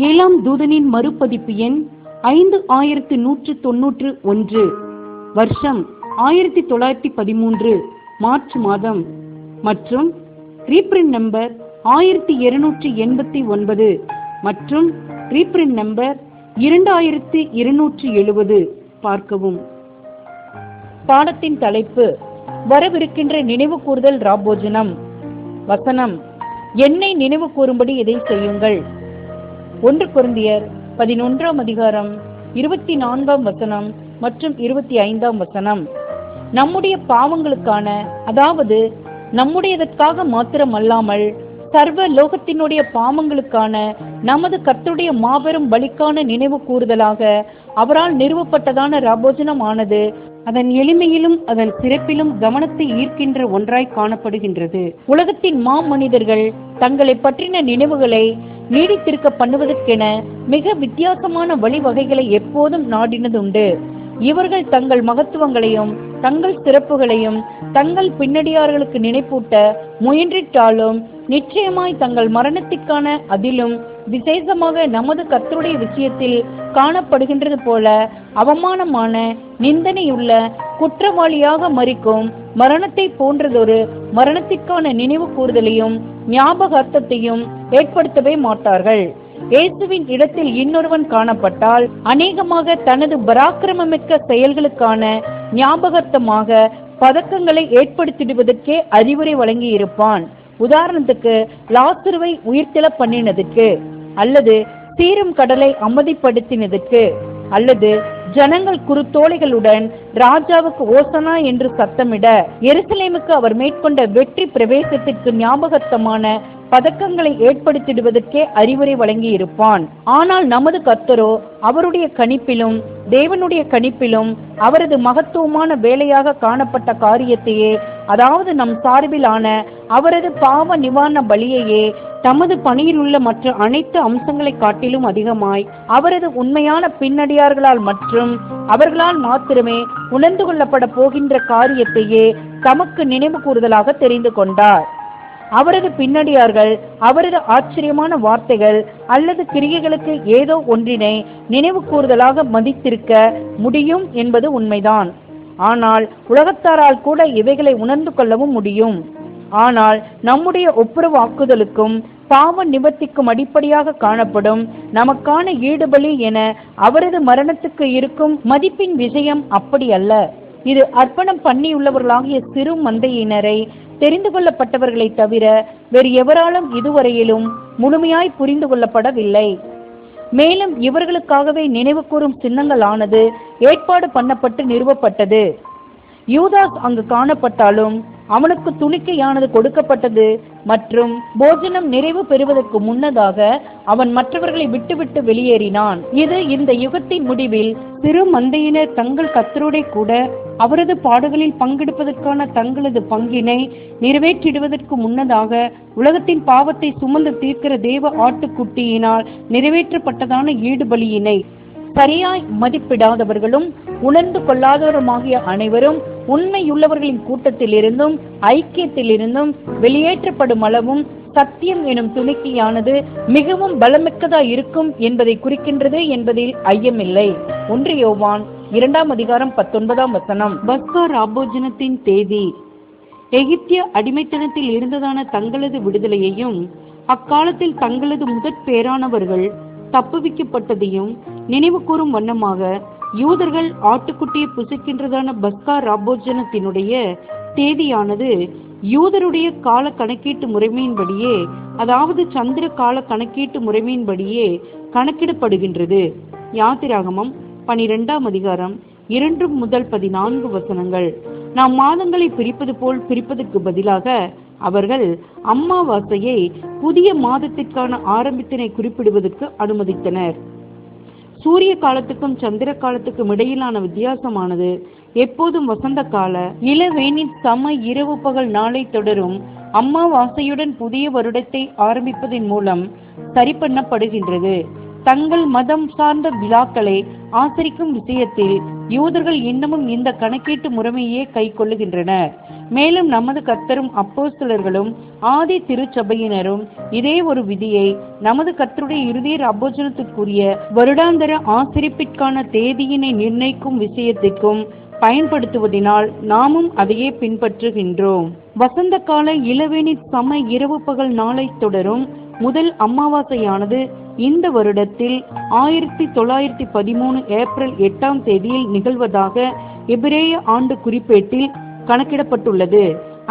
ஏழாம் தூதனின் மறுபதிப்பு எண் 5191, வருஷம் 1913, மார்ச் மாதம், மற்றும் ரீப்ரிண்ட் நம்பர் 1289 மற்றும் ரீப்ரிண்ட் நம்பர் 2270. பார்க்கவும். பாடத்தின் தலைப்பு வரவிருக்கின்ற நினைவு கூறுதல் ராபோஜனம். வசனம்: என்னை நினைவு கூறும்படி இதை செய்யுங்கள். 1 கொரிந்தியர் 11ஆம் அதிகாரம் 24ஆம் வசனம் மற்றும் 25ஆம் வசனம். நம்முடைய பாவங்களுக்கான, அதாவது நம்முடையதற்காக மாத்திரமல்லாமல் சர்வ லோகத்தினுடைய பாவங்களுக்கான நமது கர்த்தருடைய மாபெரும் பலிக்கான நினைவு கூறுதலாக அவரால் நிறுவப்பட்டதான ராபோஜனம் ஆனது அதன் எளிமையிலும் அதன் சிறப்பிலும் கவனத்தை ஈர்க்கின்ற ஒன்றாய் காணப்படுகின்றது. உலகத்தின் மாமனிதர்கள் தங்களை பற்றின நினைவுகளை நீடித்திருக்க பண்ணுவதற்கென மிக வித்தியாசமான வழிவகைகளை எப்போதும் நாடினதுண்டு. இவர்கள் தங்கள் மகத்துவங்களையும் தங்கள் சிறப்புகளையும் தங்கள் பின்னடியார்களுக்கு நினைப்பூட்ட முயன்றிட்டாலும் நிச்சயமாய் தங்கள் மரணத்திற்கான, அதிலும் விசேஷமாக நமது கர்த்தருடைய விஷயத்தில் காணப்படுகின்றது போல அவமானமான, நிந்தனையுள்ள, குற்றவாளியாக மரிக்கும் மரணத்தை போன்றதொரு மரணத்திற்கான நினைவு கூறுதலையும் ஞாபகார்த்தத்தையும் ஏற்படுத்தவே மாட்டார்கள். இயேசுவின் இடத்தில் இன்னொருவன் காணப்பட்டால் அநேகமாக தனது பராக்கிரமமிக்க செயல்களுக்கான ஞாபகார்த்தமாக பதக்கங்களை ஏற்படுத்திடுவதற்கே அறிவுரை வழங்கி இருப்பான். உதாரணத்துக்கு லாசருவை உயிர்த்தெழ பண்ணினதுக்கு, அல்லது சீரும் கடலை அமைதிப்படுத்தினதுக்கு, அல்லது ஜனங்கள் குருத்தோலைகளுடன் ராஜாவுக்கு ஓசனா என்று சத்தமிட எருசலேமுக்கு அவர் மேற்கொண்ட வெற்றி பிரவேசத்திற்கு ஞாபகத்தமான பதக்கங்களை ஏற்படுத்திடுவதற்கே அறிவுரை வழங்கி இருப்பான். ஆனால் நமது கர்த்தரோ அவருடைய கணிப்பிலும் தேவனுடைய கணிப்பிலும் அவரது மகத்துவமான வேலையாக காணப்பட்ட காரியத்தையே, அதாவது நம் சார்பிலான அவரது பாவ நிவாரண பலியையே தமது பணியில் உள்ள மற்ற அனைத்து அம்சங்களை காட்டிலும் அதிகமாய் அவரது உண்மையான பின்னடியார்களால் மற்றும் அவர்களால் மாத்திரமே உணர்ந்து கொள்ளப்பட போகின்ற காரியத்தையே தமக்கு நினைவு கூறுதலாக தெரிந்து கொண்டார். அவரது பின்னடியார்கள் அவரது ஆச்சரியமான வார்த்தைகள் அல்லது கிரியைகளுக்கு ஏதோ ஒன்றினை நினைவு கூறுதலாக மதித்திருக்க முடியும் என்பது உண்மைதான். ஆனால் உலகத்தாரால் கூட இவைகளை உணர்ந்து கொள்ளவும் முடியும். ஆனால் நம்முடைய ஒப்புரவாக்குதலுக்கும் பாவ நிவர்த்திக்கும் அடிப்படையாக காணப்படும் நமக்கான ஈடுபலி என அவரது மரணத்துக்கு இருக்கும் மதிப்பின் விஷயம் அப்படி அல்ல. இது அர்ப்பணம் பண்ணியுள்ளவர்களாகிய சிறு மந்தையினரை தெரிந்து கொள்ளப்பட்டவர்களை தவிர வேறு எவராலும் இதுவரையிலும் முழுமையாய் புரிந்து கொள்ளப்படவில்லை. மேலும் இவர்களுக்காகவே நினைவு கூறும் சின்னங்களானது ஏற்பாடு பண்ணப்பட்டு நிறுவப்பட்டது. யூதாஸ் அங்கு காணப்பட்டாலும் அவனுக்கு துணிக்கையானது கொடுக்கப்பட்டது மற்றும் போஜனம் நிறைவு பெறுவதற்கு முன்னதாக அவன் மற்றவர்களை விட்டுவிட்டு வெளியேறினான். இது இந்த யுகத்தின் முடிவில் சிறு மந்தையினர் தங்கள் கர்த்தரோடே கூட அவரது பாடுகளில் பங்கெடுப்பதற்கான தங்களது பங்கினை நிறைவேற்றிடுவதற்கு முன்னதாக உலகத்தின் பாவத்தை சுமந்து தீர்க்கிற தேவ ஆட்டுக்குட்டியினால் நிறைவேற்றப்பட்டதான ஈடுபலியினை சரியாய் மதிப்பிடாதவர்களும் உணர்ந்து கொள்ளாதவருமாகிய அனைவரும் உண்மையுள்ளவர்களின் கூட்டத்தில் இருந்தும் ஐக்கியத்தில் இருந்தும் வெளியேற்றப்படும் அளவும் சத்தியம் எனும் துணிக்கையானது மிகவும் பலமிக்கதாய் இருக்கும் என்பதை குறிக்கின்றது என்பதில் ஐயமில்லை. 1 யோவான் 2ஆம் அதிகாரம் 19ஆம் வசனம். பஸ்கா ராபோஜனத்தின் தேதி எகிப்திய அடிமைத்தனத்தில் இருந்ததான தங்களது விடுதலையையும் அக்காலத்தில் தங்களது முதற் பேரானவர்கள் தப்புவிக்கப்பட்டதையும் நினைவு கூறும் வண்ணமாக யூதர்கள் ஆட்டுக்குட்டியை புசிக்கின்றதான பஸ்கா ராபோஜனத்தினுடைய தேதியானது யூதருடைய கால கணக்கீட்டு முறைமையின்படியே, அதாவது சந்திர கால கணக்கீட்டு முறைமையின்படியே கணக்கிடப்படுகின்றது. யாத்திராகமம் 12ஆம் அதிகாரம் 2 முதல் 14 வசனங்கள். நாம் மாதங்களை பிரிப்பது போல் பிரிப்பதற்கு பதிலாக அவர்கள் அம்மாவாசையை புதிய மாதத்திற்கான ஆரம்பத்தினை குறிப்பிடுவதற்கு அனுமதித்தனர். சூரிய காலத்துக்கும் சந்திர காலத்துக்கும் இடையிலான வித்தியாசமானது எப்போதும் வசந்த கால இளவேனின் சம இரவு பகல் நாளை தொடரும் அம்மாவாசையுடன் புதிய வருடத்தை ஆரம்பிப்பதன் மூலம் சரி பண்ணப்படுகின்றது. தங்கள் மதம் சார்ந்த விழாக்களை ஆசரிக்கும் விஷயத்தில் யூதர்கள் இன்னமும் இந்த கணக்கீட்டு முறைமையே கை கொள்ளுகின்றனர். மேலும் நமது கர்த்தரும் அப்போஸ்தலர்களும் ஆதி திருச்சபையினரும் இதே ஒரு விதியை நமது கர்த்தருடைய இறுதி ராபோஜனத்திற்குரிய வருடாந்தர ஆசிரிப்பிற்கான தேதியினை நிர்ணயிக்கும் விஷயத்திற்கும் பயன்படுத்துவதனால் நாமும் அதையே பின்பற்றுகின்றோம். வசந்த கால இளவேணி சம இரவு பகல் நாளை தொடரும் முதல் அமாவாசையானது இந்த வருடத்தில் 1913 ஏப்ரல் 8ஆம் தேதியில் நிகழ்வதாக எபிரேய ஆண்டு குறிப்பேட்டில் கணக்கிடப்பட்டுள்ளது.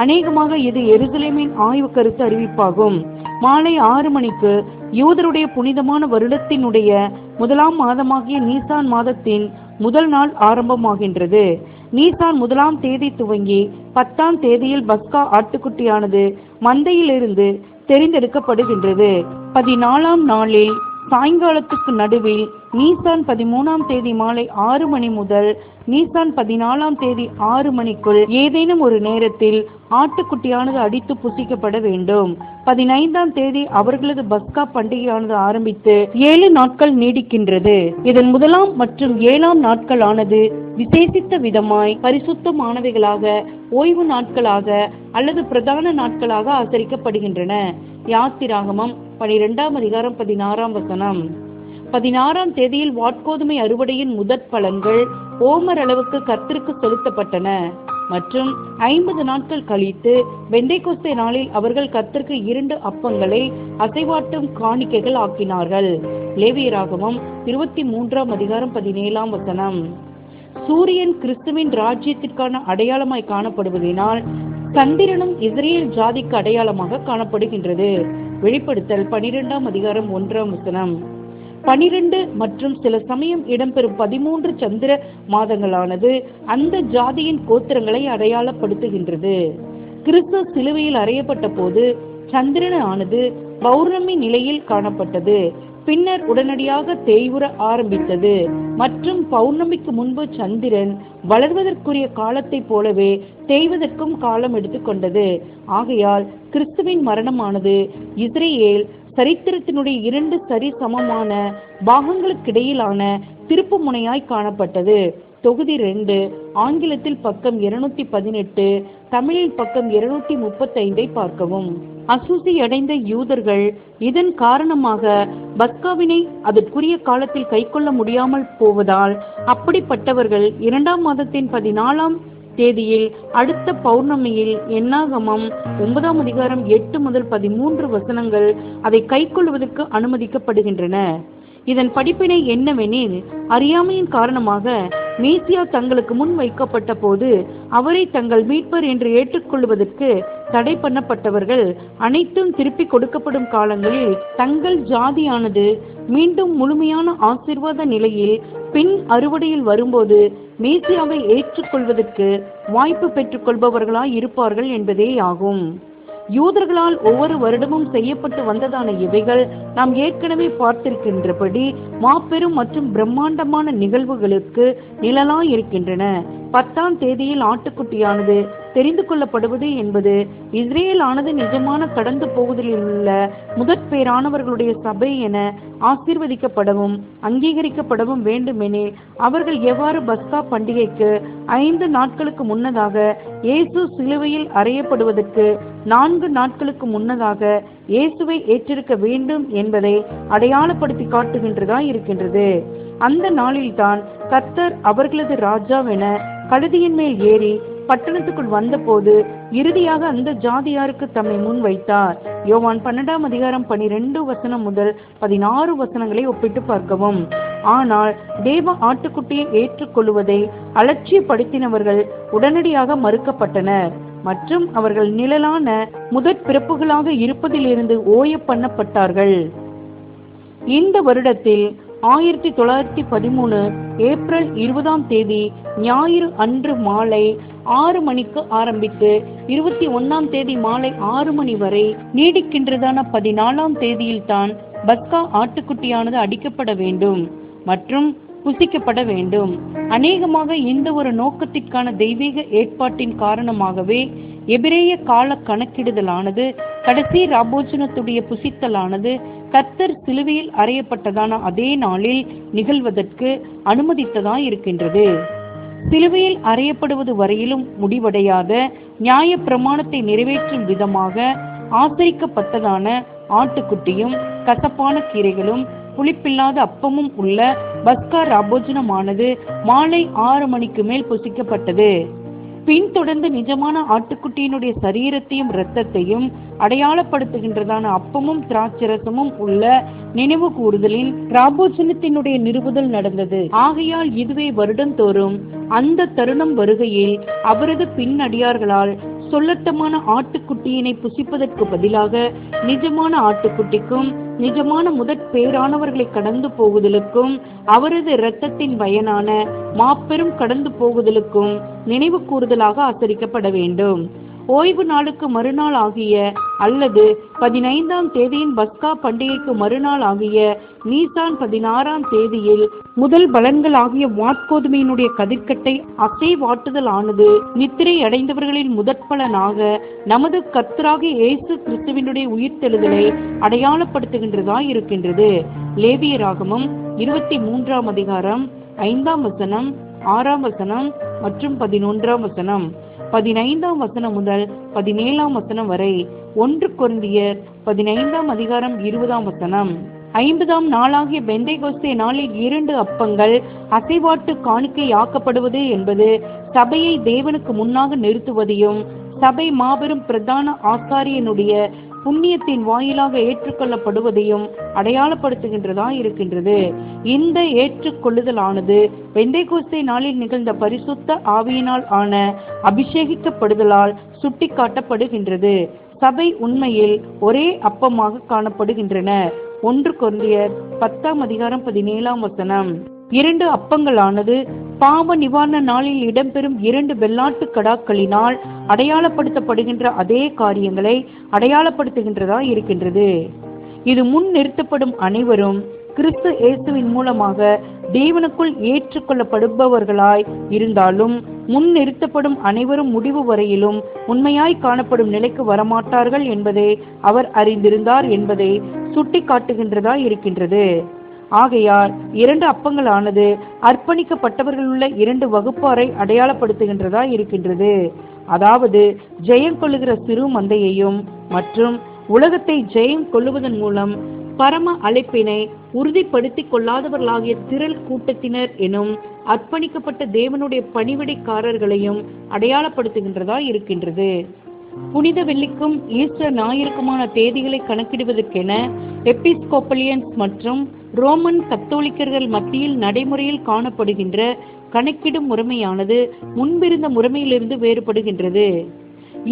அநேகமாக இது எருசலேமின் ஆய்வு கருத்து அறிவிப்பாகும். மாலை 6 மணிக்கு யூதருடைய புனிதமான வருடத்தினுடைய முதலாம் மாதமாகிய நீசான் மாதத்தின் முதல் நாள் ஆரம்பமாகின்றது. நீசான் 1ஆம் தேதி துவங்கி 10ஆம் தேதியில் பஸ்கா ஆட்டுக்குட்டியானது மந்தையிலிருந்து தெரிந்தெடுக்கப்படுகின்றது. 14ஆம் நாளில் சாயங்காலத்துக்கு நடுவில் நீசான் 13ஆம் தேதி மாலை 6 மணி முதல் நீசான் 14ஆம் தேதி 6 மணிக்குள் ஏதேனும் ஒரு நேரத்தில் ஆட்டுக்குட்டியானது அடித்து புசிக்கப்பட வேண்டும். 15ஆம் தேதி அவர்களது பஸ்கா பண்டிகையானது ஆரம்பித்து 7 நாட்கள் நீடிக்கின்றது. இதன் 1ஆம் மற்றும் 7ஆம் நாட்களானது விசேஷித்த விதமாய் பரிசுத்தமானவைகளாக ஓய்வு நாட்களாக அல்லது பிரதான நாட்களாக ஆசரிக்கப்படுகின்றன. யாத்திராகமம் 12ஆம் அதிகாரம் 16ஆம் வசனம். 16ஆம் தேதியில் வாட்கோதுமை அறுவடையின் முதற் பலன்கள் ஓமர் அளவுக்கு கர்த்தருக்கு செலுத்தப்பட்டன மற்றும் 50 நாட்கள் கழித்து பெந்தைக்கோஸ்தே நாளில் அவர்கள் கர்த்தருக்கு 2 அப்பங்களை அசைவாட்டும் காணிக்கைகள் ஆக்கினார்கள். லேவியராகமம் 23ஆம் அதிகாரம் 17ஆம் வசனம். சூரியன் கிறிஸ்துவின் ராஜ்யத்திற்கான அடையாளமாய் காணப்படுவதனால் சந்திரனும் இஸ்ரேல் ஜாதிக்கு அடையாளமாக காணப்படுகின்றது. வெளிப்படுத்தல் 12ஆம் அதிகாரம் 1ஆம் வசனம். 12 மற்றும் சில சமயம் இடம்பெறும் 13 சந்திர மாதங்களானது அந்த ஜாதியின் கோத்திரங்களை அடையாளப்படுத்துகின்றது. கிறிஸ்து சிலுவையில் அறையப்பட்ட போது சந்திரனானது பௌர்ணமி நிலையில் காணப்பட்டது. பின்னர் உடனடியாக தேய்வுற ஆரம்பித்தது மற்றும் பௌர்ணமிக்கு முன்பு சந்திரன் வளர்வதற்குரிய காலத்தை போலவே தேய்வதற்கும் காலம் எடுத்துக்கொண்டது. ஆகையால் கிறிஸ்துவின் மரணமானது இஸ்ரேல் சரித்திரத்தினுடைய 2 சரி சமமான பாகங்களுக்கிடையிலான திருப்பு முனையாய் காணப்பட்டது. தொகுதி 2 ஆங்கிலத்தில் பக்கம் 218, தமிழில் பக்கம் 235 பார்க்கவும். அசூசி அடைந்த யூதர்கள் இதன் காரணமாக பஸ்காவினை அதற்குரிய காலத்தில் கைக்கொள்ள முடியாமல் போவதால் அப்படிப்பட்டவர்கள் 2ஆம் மாதத்தின் 14ஆம் தேதியில் அடுத்த பௌர்ணமியில் என்னாகமம் 9ஆம் அதிகாரம் 8 முதல் 13 வசனங்கள் அதை கைக்கொள்வதற்கு அனுமதிக்கப்படுகின்றன. இதன் படிப்பினை என்னவெனில், அறியாமையின் காரணமாக மேசியா தங்களுக்கு முன் வைக்கப்பட்ட போது அவரை தங்கள் மீட்பர் என்று ஏற்றுக்கொள்வதற்கு தடை பண்ணப்பட்டவர்கள் அனைத்தும் திருப்பி கொடுக்கப்படும் காலங்களில் தங்கள் ஜாதியானது மீண்டும் முழுமையான ஆசீர்வாத நிலையில் பின் அறுவடையில் வரும்போது மேசியாவை ஏற்றுக்கொள்வதற்கு வாய்ப்பு பெற்றுக் கொள்பவர்களாய் இருப்பார்கள் என்பதே ஆகும். யூதர்களால் ஒவ்வொரு வருடமும் செய்யப்பட்டு வந்ததான இவைகள் நாம் ஏற்கனவே பார்த்திருக்கின்றபடி மாபெரும் மற்றும் பிரம்மாண்டமான நிகழ்வுகளுக்கு நிழலாய் இருக்கின்றன. 10ஆம் தேதியில் ஆட்டுக்குட்டியானது தெரிந்து கொள்ளப்படுவது என்பது இஸ்ரேல் ஆனது நிஜமான கடந்து போவதில் உள்ள முதற் பேரானவர்களுடைய சபை என ஆசீர்வதிக்கப்படவும் அங்கீகரிக்கப்படவும் வேண்டுமெனில் அவர்கள் எவ்வாறு பஸ்கா பண்டிகைக்கு 5 நாட்களுக்கு முன்னதாக இயேசு சிலுவையில் அறையப்படுவதற்கு 4 நாட்களுக்கு முன்னதாக இயேசுவை ஏற்றிருக்க வேண்டும் என்பதை அடையாளப்படுத்தி காட்டுகின்றதாய் இருக்கின்றது. அந்த நாளில்தான் கர்த்தர் அவர்களது ராஜாவென கழுதியின் மேல் ஏறி பட்டணத்துக்குள் வந்தபோது இறுதியாக அந்த ஜாதியாருக்கு தம்மை முன் வைத்தார். யோவான் 12ஆம் அதிகாரம் 12 வசனம் முதல் 16 வசனங்களை ஒப்பிட்டு பார்க்கவும். ஆனால் தேவ ஆட்டுக்குட்டியை ஏற்றுக்கொள்வதை அலட்சியப்படுத்தினவர்கள் உடனடியாக மறுக்கப்பட்டனர் மற்றும் அவர்கள் நிழலான முதற் பிறப்புகளாக இருப்பதிலிருந்து ஓய பண்ணப்பட்டார்கள். இந்த வருடத்தில் 1913 ஏப்ரல் 20ஆம் தேதி ஞாயிறு அன்று மாலை 6 மணிக்கு ஆரம்பித்து 21ஆம் தேதி மாலை 6 மணி வரை நீடிக்கின்றதான 14ஆம் தேதியில் தான் பஸ்கா ஆட்டுக்குட்டியானது அடிக்கப்பட வேண்டும் மற்றும் புசிக்கப்பட வேண்டும். அநேகமாக இந்த ஒரு நோக்கத்திற்கான தெய்வீக ஏற்பாட்டின் காரணமாகவே எபிரேய கால கணக்கிடுதலானது கடைசி ராபோஜனத்துடைய புசித்தலானது கர்த்தர் சிலுவையில் அறையப்பட்டதான அதே நாளில் நிகழ்வதற்கு அனுமதித்ததாய் இருக்கின்றது. சிலுவையில் அறையப்படுவது வரையிலும் முடிவடையாத நியாய பிரமாணத்தை நிறைவேற்றும் விதமாக ஆசரிக்கப்பட்டதான ஆட்டுக்குட்டியும் கசப்பான கீரைகளும் புளிப்பில்லாத அப்பமும் உள்ள பஸ்கா ராபோஜனமானது மாலை 6 மணிக்கு மேல் புசிக்கப்பட்டது. பின்தொடர்ந்து நிஜமான ஆட்டுக்குட்டியினுடைய சரீரத்தையும் இரத்தத்தையும் அடையாளப்படுத்துகின்றதான அப்பமும் திராட்சரசமும் உள்ள நினைவு கூறுதலின் ராபோஜனத்தினுடைய நிறுவுதல் நடந்தது. ஆகையால் இதுவே வருடந்தோறும் அந்த தருணம் வருகையில் அவரது பின்னடியார்களால் சொல்லட்டமான ஆட்டுக்குட்டியினை புசிப்பதற்கு பதிலாக நிஜமான ஆட்டுக்குட்டிக்கும் நிஜமான முதற் பேரானவர்களை கடந்து போகுதலுக்கும் அவரது இரத்தத்தின் பயனான மாபெரும் கடந்து போகுதலுக்கும் நினைவு கூறுதலாக ஆசரிக்கப்பட வேண்டும். ஓய்வு நாளுக்கு மறுநாள் ஆகிய அல்லது 15ஆம் தேதியின் பஸ்கா பண்டிகைக்கு மறுநாள் ஆகிய நீசான் 16ஆம் தேதியில் முதல் பலன்கள் ஆகிய வாட்கோதுமையினுடைய கதிர்க்கட்டை அசைவாட்டுதல் ஆனது நித்திரை அடைந்தவர்களின் முதற் பலனாக நமது கர்த்தராகிய இயேசு கிறிஸ்துவினுடைய உயிர்த்தெழுதலை அடையாளப்படுத்துகின்றதாய் இருக்கின்றது. லேவியராகமம் 23ஆம் அதிகாரம் 5ஆம் வசனம், 6ஆம் வசனம் மற்றும் 11ஆம் வசனம், 15ஆம் வசனம் முதல் 17ஆம் வசனம் வரை. 1 கொரிந்தியர் 15ஆம் அதிகாரம் 20ஆம் வசனம். 50ஆம் நாளாகிய பெந்தைகொஸ்தே நாளில் 2 அப்பங்கள் அசைவாட்டு காணிக்கையாக்கப்படுவது என்பது சபையை தேவனுக்கு முன்னாக நிறுத்துவதையும் சபை மாபெரும் பிரதான ஆசாரியனுடைய புண்ணியத்தின் வாயிலாக ஏற்றுக்கொள்ளப்படுவதையும் அடையாளப்படுத்துகின்றதா இருக்கின்றது. இந்த ஏற்றுக்கொள்ளுதலானது பெந்தைகொஸ்தே நாளில் நிகழ்ந்த பரிசுத்த ஆவியினால் ஆன அபிஷேகிக்கப்படுதலால் சுட்டி காட்டப்படுகின்றது. சபை உண்மையில் ஒரே அப்பமாக காணப்படுகின்றன. 1 கொரிந்தியர் 10ஆம் அதிகாரம் 17ஆம் வசனம். 2 அப்பங்களானது பாவ நிவாரண நாளில் இடம்பெறும் 2 வெள்ளாட்டு கடாக்களினால் அடையாளப்படுத்தப்படுகின்ற அதே காரியங்களை அடையாளப்படுத்துகின்றதா இருக்கின்றது. இது முன் நிறுத்தப்படும் அனைவரும் கிறிஸ்து இயேசுவின் மூலமாக தேவனுக்குள் ஏற்றுக்கொள்ளப்படுபவர்களாய் இருந்தாலும் முன் நிறுத்தப்படும் அனைவரும் முடிவு வரையிலும் உண்மையாய் காணப்படும் நிலைக்கு வரமாட்டார்கள் என்பதை அவர் அறிந்திருந்தார் என்பதை சுட்டி காட்டுகின்றதா இருக்கின்றது. ஆகையால் 2 அப்பங்களானது அர்ப்பணிக்கப்பட்டவர்களுள்ள 2 வகுப்பாரை அடையாளப்படுத்துகின்றதா இருக்கின்றது. அதாவது ஜெயம் கொள்ளுகிற சிறு மந்தையையும் மற்றும் உலகத்தை ஜெயம் கொள்ளுவதன் மூலம் பரம அழைப்பினை உறுதிப்படுத்திக் கொள்ளாதவர்களாகிய திரள் கூட்டத்தினர் எனும் அர்ப்பணிக்கப்பட்ட தேவனுடைய பணிவிடைக்காரர்களையும் அடையாளப்படுத்துகின்றதா இருக்கின்றது. புனித வெள்ளிக்கும் ஈஸ்டர் ஞாயிற்குமான தேதிகளை கணக்கிடுவதற்கென எபிஸ்கோப்பலியன்ஸ் மற்றும் ரோமன் கத்தோலிக்கர்கள் மத்தியில் நடைமுறையில் காணப்படுகின்ற கணக்கிடும் முறைமையானது முன்பிருந்த முறைமையிலிருந்து வேறுபடுகின்றது.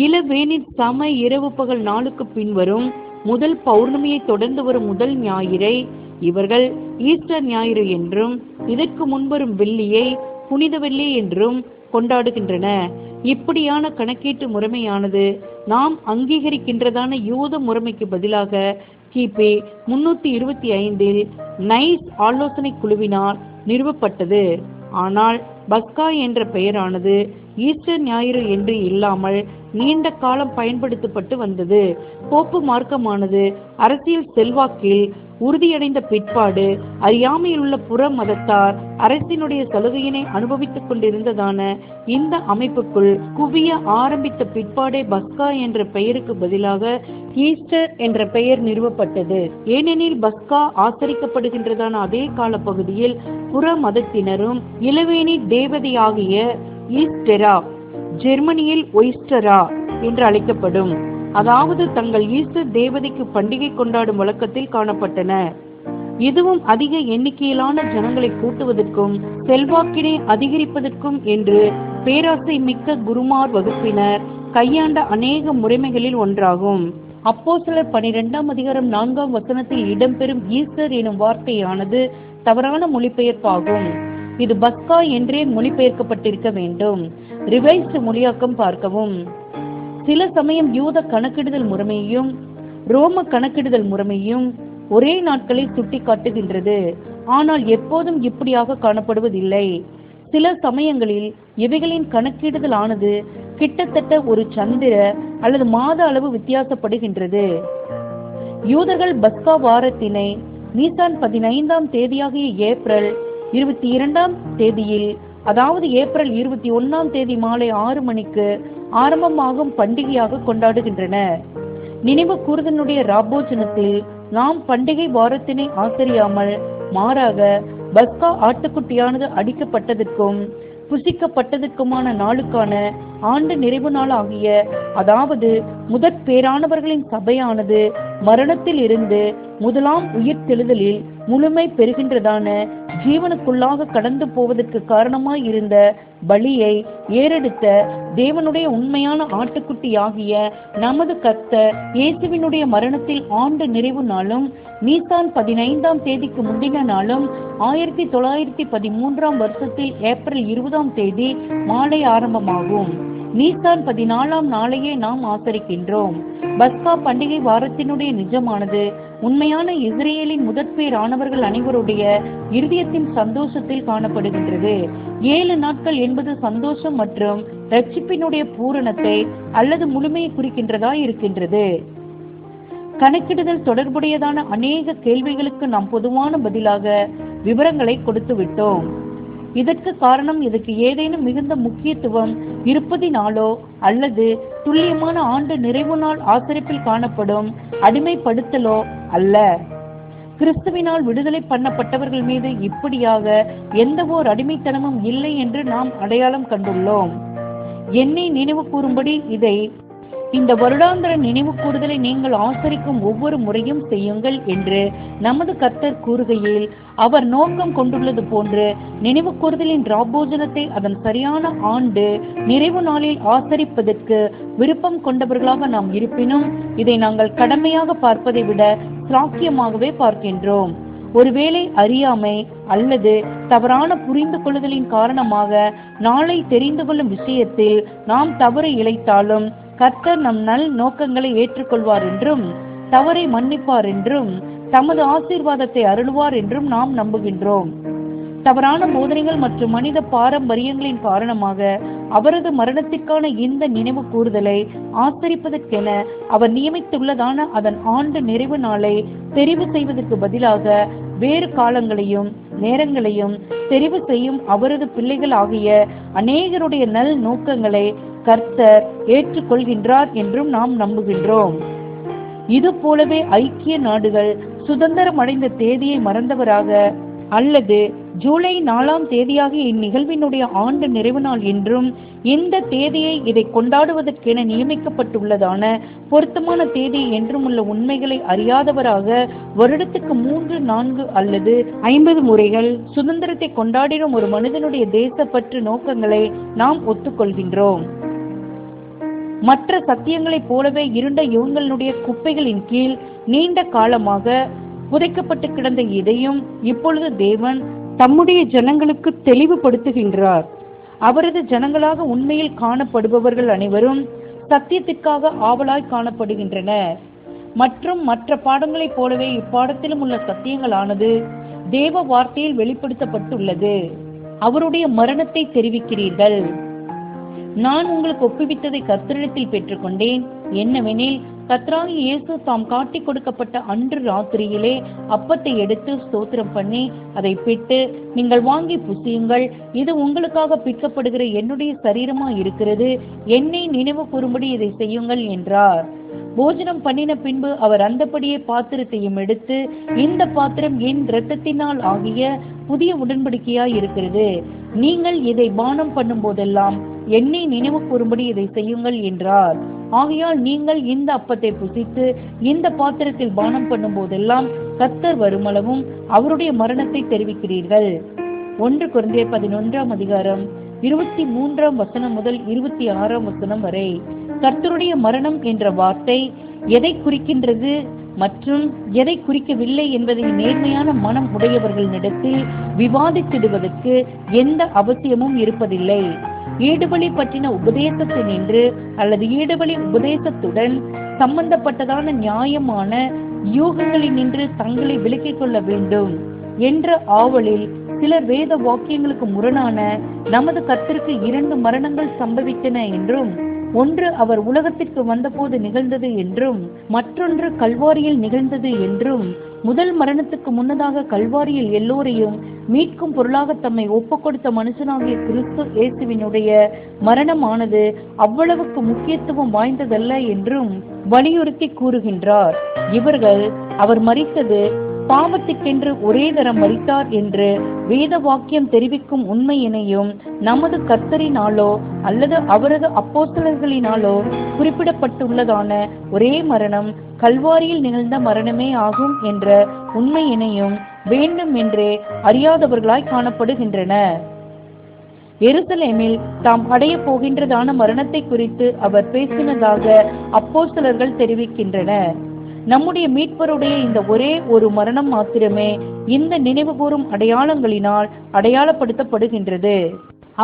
இளவேனில் சம இரவு பகல் நாளுக்கு பின்வரும் முதல் பௌர்ணமியை தொடர்ந்து வரும் முதல் ஞாயிறை இவர்கள் ஈஸ்டர் ஞாயிறு என்றும் இதற்கு முன்வரும் வெள்ளியை புனித வெள்ளி என்றும் கொண்டாடுகின்றன. இப்படியான கணக்கீட்டு முறைமையானது நாம் அங்கீகரிக்கின்றதான யூத முறைமைக்கு பதிலாக கிபி 325 நைஸ் ஆலோசனை குழுவினால் நிறுவப்பட்டது. ஆனால் பஸ்கா என்ற பெயரானது ஈஸ்டர் ஞாயிறு என்று இல்லாமல் நீண்ட காலம் பயன்படுத்தப்பட்டு வந்தது. போப்பு மார்க்கமானது அரசியல் செல்வாக்கில் உறுதியடைந்த பிற்பாடு அறியாமையில் உள்ள புற மதத்தார் அரசினுடைய சலுகையினை அனுபவித்துக் கொண்டிருந்ததான இந்த அமைப்புக்குள் குவிய ஆரம்பித்த பிற்பாடே பஸ்கா என்ற பெயருக்கு பதிலாக ஈஸ்டர் என்ற பெயர் நிறுவப்பட்டது. ஏனெனில் பஸ்கா ஆசரிக்கப்படுகின்றதான அதே கால பகுதியில் புற மதத்தினரும் இளவேணி தேவதையாகிய ஈஸ்டெரா, ஜெர்மனியில் ஒய்ஸ்டரா என்று அழைக்கப்படும், அதாவது தங்கள் ஈஸ்டர் தேவதைக்கு பண்டிகை கொண்டாடும் வழக்கத்தில் காணப்பட்டனர். இதுவும் அதிக எண்ணிக்கையிலான ஜனங்களை கூட்டுவதற்கும் செல்வாக்கினை அதிகரிப்பதற்கும் என்று பேராசை மிக்க குருமார் வகுப்பினர் கையாண்ட அநேக முறைமைகளில் ஒன்றாகும். அப்போஸ்தலர் 12ஆம் அதிகாரம் 4ஆம் வசனத்தில் இடம்பெறும் ஈஸ்டர் எனும் வார்த்தையானது தவறான மொழிபெயர்ப்பாகும். இது பஸ்கா என்றே மொழிபெயர்க்கப்பட்டிருக்க வேண்டும். ரிவைஸ்டு மொழியாக்கம் பார்க்கவும். சில சமயம் யூத கணக்கிடுதல் முறைமையும் ரோம கணக்கிடுதல் முறைமையும் ஒரே நாட்களை சுட்டி காட்டுகின்றது. ஆனால் எப்போதும் இப்படியாக காணப்படுவதில்லை. சில சமயங்களில் இவைகளின் கணக்கிடுதல் ஆனது கிட்டத்தட்ட ஒரு சந்திர அல்லது மாத அளவு வித்தியாசப்படுகின்றது. யூதர்கள் பஸ்கா வாரத்தினை நீசான் 15ஆம் தேதியாகிய ஏப்ரல் 22ஆம் தேதியில் அதாவது ஏப்ரல் 21 மாலை 6 மணிக்கு ஆரம்பமாகும் பண்டிகையாக கொண்டாடுகின்றனர். நினைவு கூறுதலுடைய ராபோஜனத்தில் நாம் பண்டிகை வாரத்தினை ஆசரியாமல் மாறாக பஸ்கா ஆட்டுக்குட்டியானது அடிக்கப்பட்டதற்கும் புசிக்கப்பட்டதற்குமான நாளுக்கான ஆண்டு நிறைவு நாள் ஆகிய, அதாவது முதற் பேரானவர்களின் சபையானது மரணத்தில் இருந்து முதலாம் உயிர்த்தெழுதலில் முழுமை பெறுகின்றதான ஜீவனுக்குள்ளாக கடந்து போவதற்கு காரணமாய் இருந்த பலியை ஏறெடுத்த தேவனுடைய உண்மையான ஆட்டுக்குட்டி ஆகிய நமது கர்த்தர் இயேசுவினுடைய மரணத்தில் ஆண்டு நிறைவு நாளும் நீசான் 15 முந்தின நாளும் 1913 வருஷத்தில் ஏப்ரல் 20 மாலை ஆரம்பமாகும். நீசான் 14 நாளையே நாம் ஆசரிக்கின்றோம். பஸ்கா பண்டிகை வாரத்தினுடைய நிஜமானது உண்மையான இஸ்ரேலின் முதற்பேர் ஆனவர்கள் அனைவருடைய இருதயத்தின் சந்தோஷத்தில் காணப்படுகின்றது. 7 நாட்கள் என்பது சந்தோஷம் மற்றும் ரட்சிப்பினுடைய பூரணத்தை அல்லது முழுமையை குறிக்கின்றதா இருக்கின்றது. கணக்கிடுதல் தொடர்புடையதான அநேக கேள்விகளுக்கு நாம் பொதுவான பதிலாக விவரங்களை கொடுத்து விட்டோம். இதற்கு காரணம் இதற்கு ஏதேனும் மிகுந்த முக்கியத்துவம் இருப்பதினாலோ அல்லது துல்லியமான ஆண்டு நிறைவு நாள் ஆசரிப்பில் காணப்படும் அடிமைப்படுத்தலோ அல்ல. கிறிஸ்துவினால் விடுதலை பண்ணப்பட்டவர்கள் மீது இப்படியாக எந்த ஓர் அடிமைத்தனமும் இல்லை என்று நாம் அடையாளம் கண்டுள்ளோம். என்னை நினைவு கூறும்படி இந்த வருடாந்திர நினைவு கூறுதலை நீங்கள் ஆசரிக்கும் ஒவ்வொரு முறையும் செய்யுங்கள் என்று நமது கர்த்தர் கூறுகையில் அவர் நோக்கம் கொண்டுள்ளது போன்று நினைவு கூறுதலின் ராபோஜனத்தை அதன் சரியான ஆண்டு நிறைவு நாளில் ஆசரிப்பதற்கு விருப்பம் கொண்டவர்களாக நாம் இருப்பினும் இதை நாங்கள் கடமையாக பார்ப்பதை விட சாக்கியமாகவே பார்க்கின்றோம். ஒருவேளை அறியாமை அல்லது தவறான புரிந்து கொள்ளுதலின் காரணமாக நாளை தெரிந்து கொள்ளும் விஷயத்தில் நாம் தவறு இழைத்தாலும் கர்த்தர் நம் நல் நோக்கங்களை ஏற்றுக்கொள்வார் என்றும் தவறை மன்னிப்பார் என்றும் தமது ஆசீர்வாதத்தை அருள்வார் என்றும் நாம் நம்புகின்றோம். தவறான போதனைகள் மற்றும் மனித பாரம்பரியங்களின் காரணமாக அவரது மரணத்திற்கான இந்த நினைவு கூறுதலை ஆசரிப்பதற்கென அவர் நியமித்துள்ளதான அதன் ஆண்டு நிறைவு நாளை தெரிவு செய்வதற்கு பதிலாக வேறு காலங்களையும் நேரங்களையும் தெரிவு செய்யும் அவரது பிள்ளைகள் ஆகிய அநேகருடைய நல் நோக்கங்களை கர்த்தர் ஏற்றுக்கொள்கின்றார் என்றும் நாம் நம்புகின்றோம். இது போலவே ஐக்கிய நாடுகள் சுதந்திரம் அடைந்த தேதியை மறந்தவராக அல்லது ஜூலை 4 இந்நிகழ்வினுடைய ஆண்டு நிறைவு நாள் என்றும் இந்த தேதியை இதை கொண்டாடுவதற்கென நியமிக்கப்பட்டுள்ளதான பொருத்தமான தேதி என்றும் உள்ள உண்மைகளை அறியாதவராக வருடத்துக்கு 3, 4 அல்லது 50 முறைகள் சுதந்திரத்தை கொண்டாடிடும் ஒரு மனிதனுடைய தேசப்பற்று நோக்கங்களை நாம் ஒத்துக்கொள்கின்றோம். மற்ற சத்தியங்களைப் போலவே இருண்ட யுகங்களுடைய குப்பைகளின் கீழ் நீண்ட காலமாக புதைக்கப்பட்டு கிடந்த இதையும் இப்பொழுது தேவன் தம்முடைய ஜனங்களுக்கு தெளிவுபடுத்துகின்றார். அவரது ஜனங்களாக உண்மையில் காணப்படுபவர்கள் அனைவரும் சத்தியத்திற்காக ஆவலாய் காணப்படுகின்றனர். மற்றும் மற்ற பாடங்களைப் போலவே இப்பாடத்திலும் உள்ள சத்தியங்களானது தேவ வார்த்தையில் வெளிப்படுத்தப்பட்டுள்ளது. அவருடைய மரணத்தை தெரிவிக்கிறீர்கள். நான் உங்களுக்கு ஒப்புவித்ததை கர்த்தரிடத்தில் பெற்றுக்கொண்டேன். என்னவெனில் கர்த்தராகிய இயேசு தாம் காட்டி கொடுக்கப்பட்ட அன்று ராத்திரியிலே அப்பத்தை எடுத்து ஸ்தோத்திரம் பண்ணி அதை பிட்டு, நீங்கள் வாங்கி புசியுங்கள், இது உங்களுக்காக பிற்கப்படுகிற என்னுடைய சரீரமா இருக்கிறது, என்னை நினைவு கூறும்படி இதை செய்யுங்கள் என்றார். போஜனம் பண்ணின பின்பு அவர் அந்தபடியே பாத்திரத்தையும் எடுத்து, இந்த பாத்திரம் என் இரத்தத்தினால் ஆகிய புதிய உடன்படிக்கையாய் இருக்கிறது, நீங்கள் இதை பானம் பண்ணும் போதெல்லாம் என்னை நினைவு கூறும்படி இதை செய்யுங்கள் என்றார். ஆகையால் நீங்கள் இந்த அப்பத்தை புசித்து இந்த பாத்திரத்தில் பானம் பண்ணும் போதெல்லாம் கர்த்தர் வருமளவும் அவருடைய மரணத்தை தெரிவிக்கிறீர்கள். 1 கொரிந்தியர் 11 23 முதல் 26 வரை. கர்த்தருடைய மரணம் என்ற வார்த்தை எதை குறிக்கின்றது மற்றும் எதை குறிக்கவில்லை என்பதை நேர்மையான மனம் உடையவர்களிடத்தில் விவாதித்திடுவதற்கு எந்த அவசியமும் இருப்பதில்லை. ஈடுபலி பற்றின உபதேசத்தினின்று அல்லது ஈடுபலி உபதேசத்துடன் சம்பந்தப்பட்டதான நியாயமான யூகங்களினின்று தங்களை விலக்கிக் கொள்ள வேண்டும் என்ற ஆவலில் சிலர் வேத வாக்கியங்களுக்கு முரணான நமது கர்த்தருக்கு 2 மரணங்கள் சம்பவித்தன என்றும், ஒன்று அவர் உலகத்திற்கு வந்தபோது நிகழ்ந்தது என்றும் மற்றொன்று கல்வாரியில் நிகழ்ந்தது என்றும், முதல் மரணத்துக்கு முன்னதாக கல்வாரியில் எல்லோரையும் மீட்கும் பொருளாக தம்மை ஒப்புக்கொடுத்த மனுஷனாகிய கிறிஸ்து இயேசுவினுடைய மரணமானது அவ்வளவுக்கு முக்கியத்துவம் வாய்ந்ததல்ல என்றும் வலியுறுத்தி கூறுகின்றார். இவர்கள் அவர் மரித்தது பாவத்துக்கென்று ஒரே தரம் மரித்தார் என்று வேத வாக்கியம் தெரிவிக்கும் உண்மையினையும் நமது கர்த்தரினாலோ அல்லது அவரது அப்போஸ்தலர்களினாலோ குறிப்பிடப்பட்டுள்ளதான ஒரே மரணம் கல்வாரியில் நிகழ்ந்த மரணமே ஆகும் என்ற உண்மையினையும் வேண்டும் என்றே அறியாதவர்களாய் காணப்படுகின்றன. எருசலேமில் தாம் அடைய போகின்றதான மரணத்தை குறித்து அவர் பேசினதாக அப்போஸ்தலர்கள் தெரிவிக்கின்றனர். நம்முடைய மீட்பருடைய இந்த ஒரே ஒரு மரணம் மாத்திரமே இந்த நினைவுகூரும் அடையாளங்களினால் அடையாளப்படுத்தப்படுகின்றது.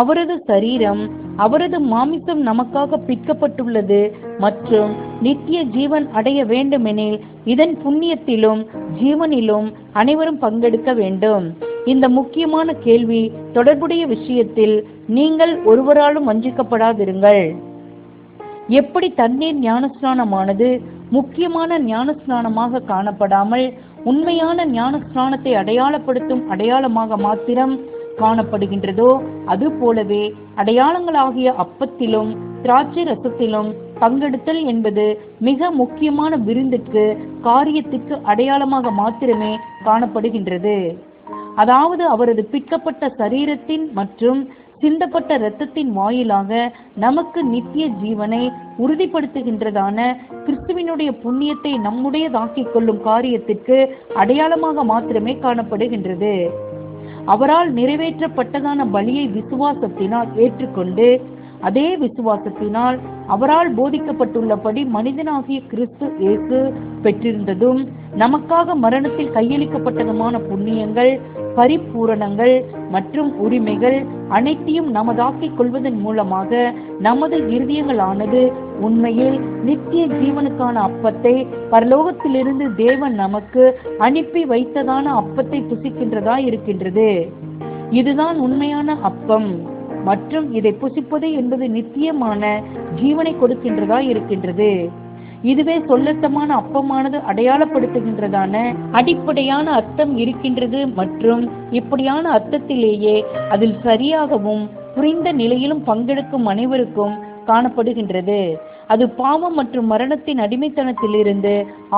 அவரது சரீரம், அவரது மாமிசம் நமக்காக பிற்கப்பட்டுள்ளது மற்றும் நித்திய ஜீவன் அடைய வேண்டுமெனில் இதன் புண்ணியத்திலும் ஜீவனிலும் அனைவரும் பங்கெடுக்க வேண்டும். இந்த முக்கியமான கேள்வி தொடர்புடைய விஷயத்தில் நீங்கள் ஒருவராலும் வஞ்சிக்கப்படாதிருங்கள். எப்படி தண்ணீர் ஞானஸ்நானமானது முக்கியமான ஞானஸ்நானமாக காணப்படாமல் உண்மையான ஞானஸ்நானத்தை அடையாளப்படுத்தும் அடையாளமாக மாத்திரம் காணப்படுகின்றதோ, அது போலவே அடையாளங்களாகிய அப்பத்திலும் திராட்சை ரசத்திலும் பங்கெடுத்தல் என்பது மிக முக்கியமான விருந்துக்கு காரியத்திற்கு அடையாளமாக மாத்திரமே காணப்படுகின்றது. அதாவது அவரது பிற்கப்பட்ட சரீரத்தின் மற்றும் சிந்தப்பட்ட இரத்தத்தின் வாயிலாக நமக்கு நித்திய ஜீவனை உறுதிப்படுத்துகின்றதான கிறிஸ்துவினுடைய புண்ணியத்தை நம்முடையதாக்கிக் கொள்ளும் காரியத்திற்கு அடையாளமாக மாத்திரமே காணப்படுகின்றது. அவரால் நிறைவேற்றப்பட்டதான பலியை விசுவாசத்தினால் ஏற்றுக்கொண்டு அதே விசுவாசத்தினால் அவரால் போதிக்கப்பட்டுள்ளபடி மனிதனாகிய கிறிஸ்து இயேசு பெற்றிருந்ததும் நமக்காக மரணத்தில் கையளிக்கப்பட்டதுமான புண்ணியங்கள், பரிபூரணங்கள் மற்றும் உரிமைகள் அனைத்தையும் நமதாக்கிக் கொள்வதன் மூலமாக நமது இருதயங்களானது உண்மையில் நித்திய ஜீவனுக்கான அப்பத்தை பரலோகத்திலிருந்து தேவன் நமக்கு அனுப்பி வைத்ததான அப்பத்தை புசிக்கின்றதா இருக்கின்றது. இதுதான் உண்மையான அப்பம் மற்றும் இதை புசிப்பது என்பது நித்தியமான ஜீவனை கொடுக்கின்றதா இருக்கின்றது. இதுவே சொல்லத்தமான அப்பமானது அடையாளப்படுத்துகின்றதான அடிப்படையான அர்த்தம் இருக்கின்றது மற்றும் இப்படியான அர்த்தத்திலேயே அதில் சரியாகவும் புரிந்த நிலையிலும் பங்கெடுக்கும் அனைவருக்கும் காணப்படுகின்றது. அது பாவம் மற்றும் மரணத்தின் அடிமைத்தனத்திலிருந்து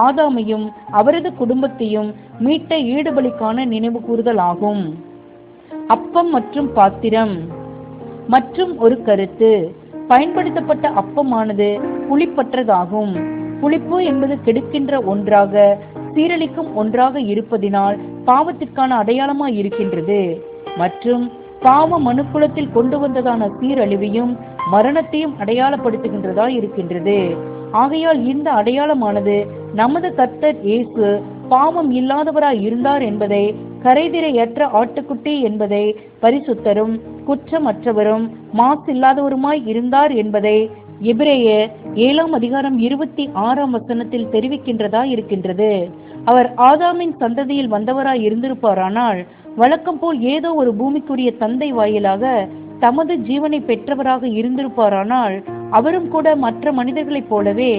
ஆதாமையும் அவரது குடும்பத்தையும் மீட்ட ஈடுபலிக்கான நினைவு கூறுதல் ஆகும். அப்பம் மற்றும் பாத்திரம். மற்றும் ஒரு கருத்து, பயன்படுத்தப்பட்ட அப்பமானது புளிப்பற்றதாகும். புளிப்பு என்பது கெடுக்கின்ற ஒன்றாக, சீரழிக்கும் ஒன்றாக இருப்பதினால் பாவத்திற்கான அடையாளமாய் இருக்கின்றது மற்றும் பாவ மனுக்குலத்தில் கொண்டு வந்ததான சீரழிவையும் மரணத்தையும் அடையாளப்படுத்துகின்றதா இருக்கின்றது. ஆகையால் இந்த அடையாளமானது நமது கர்த்தர் இயேசு பாவம் இல்லாதவராய் இருந்தார் என்பதை, கரைதிரையற்ற ஆட்டுக்குட்டி என்பதை, பரிசுத்தரும் குற்றமற்றவரும் மாசில்லாதவருமாய் இருந்தார் என்பதை எபிரேயர் 7:26 தெரிவிக்கின்றதா இருக்கின்றது. அவர் ஆதாமின் சந்ததியில் வந்தவராய் இருந்திருப்பாரானால் வழக்கம் போல் ஏதோ ஒரு பூமிக்குரிய தந்தை வாயிலாக தமது ஜீவனை பெற்றவராக இருந்திருப்பாரானால் அவரும் கூட மற்ற மனிதர்களைப் போலவே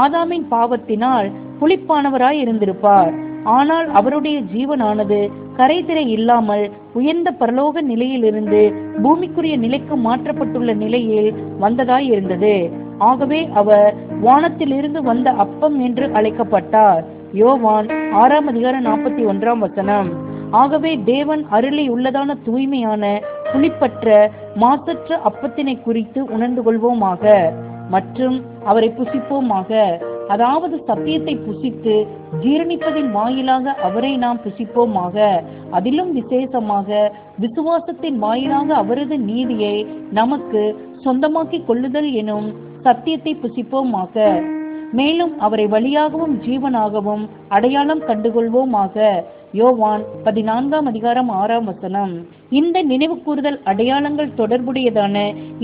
ஆதாமின் பாவத்தினால் புளிப்பானவராய் இருந்திருப்பார். ஆனால் அவருடைய ஜீவனானது கரைதிரை இல்லாமல் உயர்ந்த பரலோக நிலையிலிருந்து பூமிக்குரிய நிலைக்கு மாற்றப்பட்டுள்ள நிலையில் வந்ததாய் இருந்தது. ஆகவே அவர் வானத்திலிருந்து வந்த அப்பம் என்று அழைக்கப்பட்டார். யோவான் 6:41. ஆகவே தேவன் அருளி உள்ளதான தூய்மையான புளிப்பற்ற மாசற்ற அப்பத்தினை குறித்து உணர்ந்து கொள்வோமாக மற்றும் அவரை புசிப்போமாக. அதாவது சத்தியத்தை புசித்து ஜீரணிப்பதின் வாயிலாக அவரை நாம் புசிப்போமாக. அதிலும் விசேஷமாக விசுவாசத்தின் வாயிலாக அவரது நீதியை நமக்கு சொந்தமாக்கி கொள்ளுதல் எனும் சத்தியத்தை புசிப்போமாக. மேலும் அவரை வழியாகவும் ஜீவனாகவும் அடையாளம் கண்டுகொள்வோமாக. யோவான் 14:6. இந்த நினைவு கூறுதல் அடையாளங்கள் தொடர்புடையதான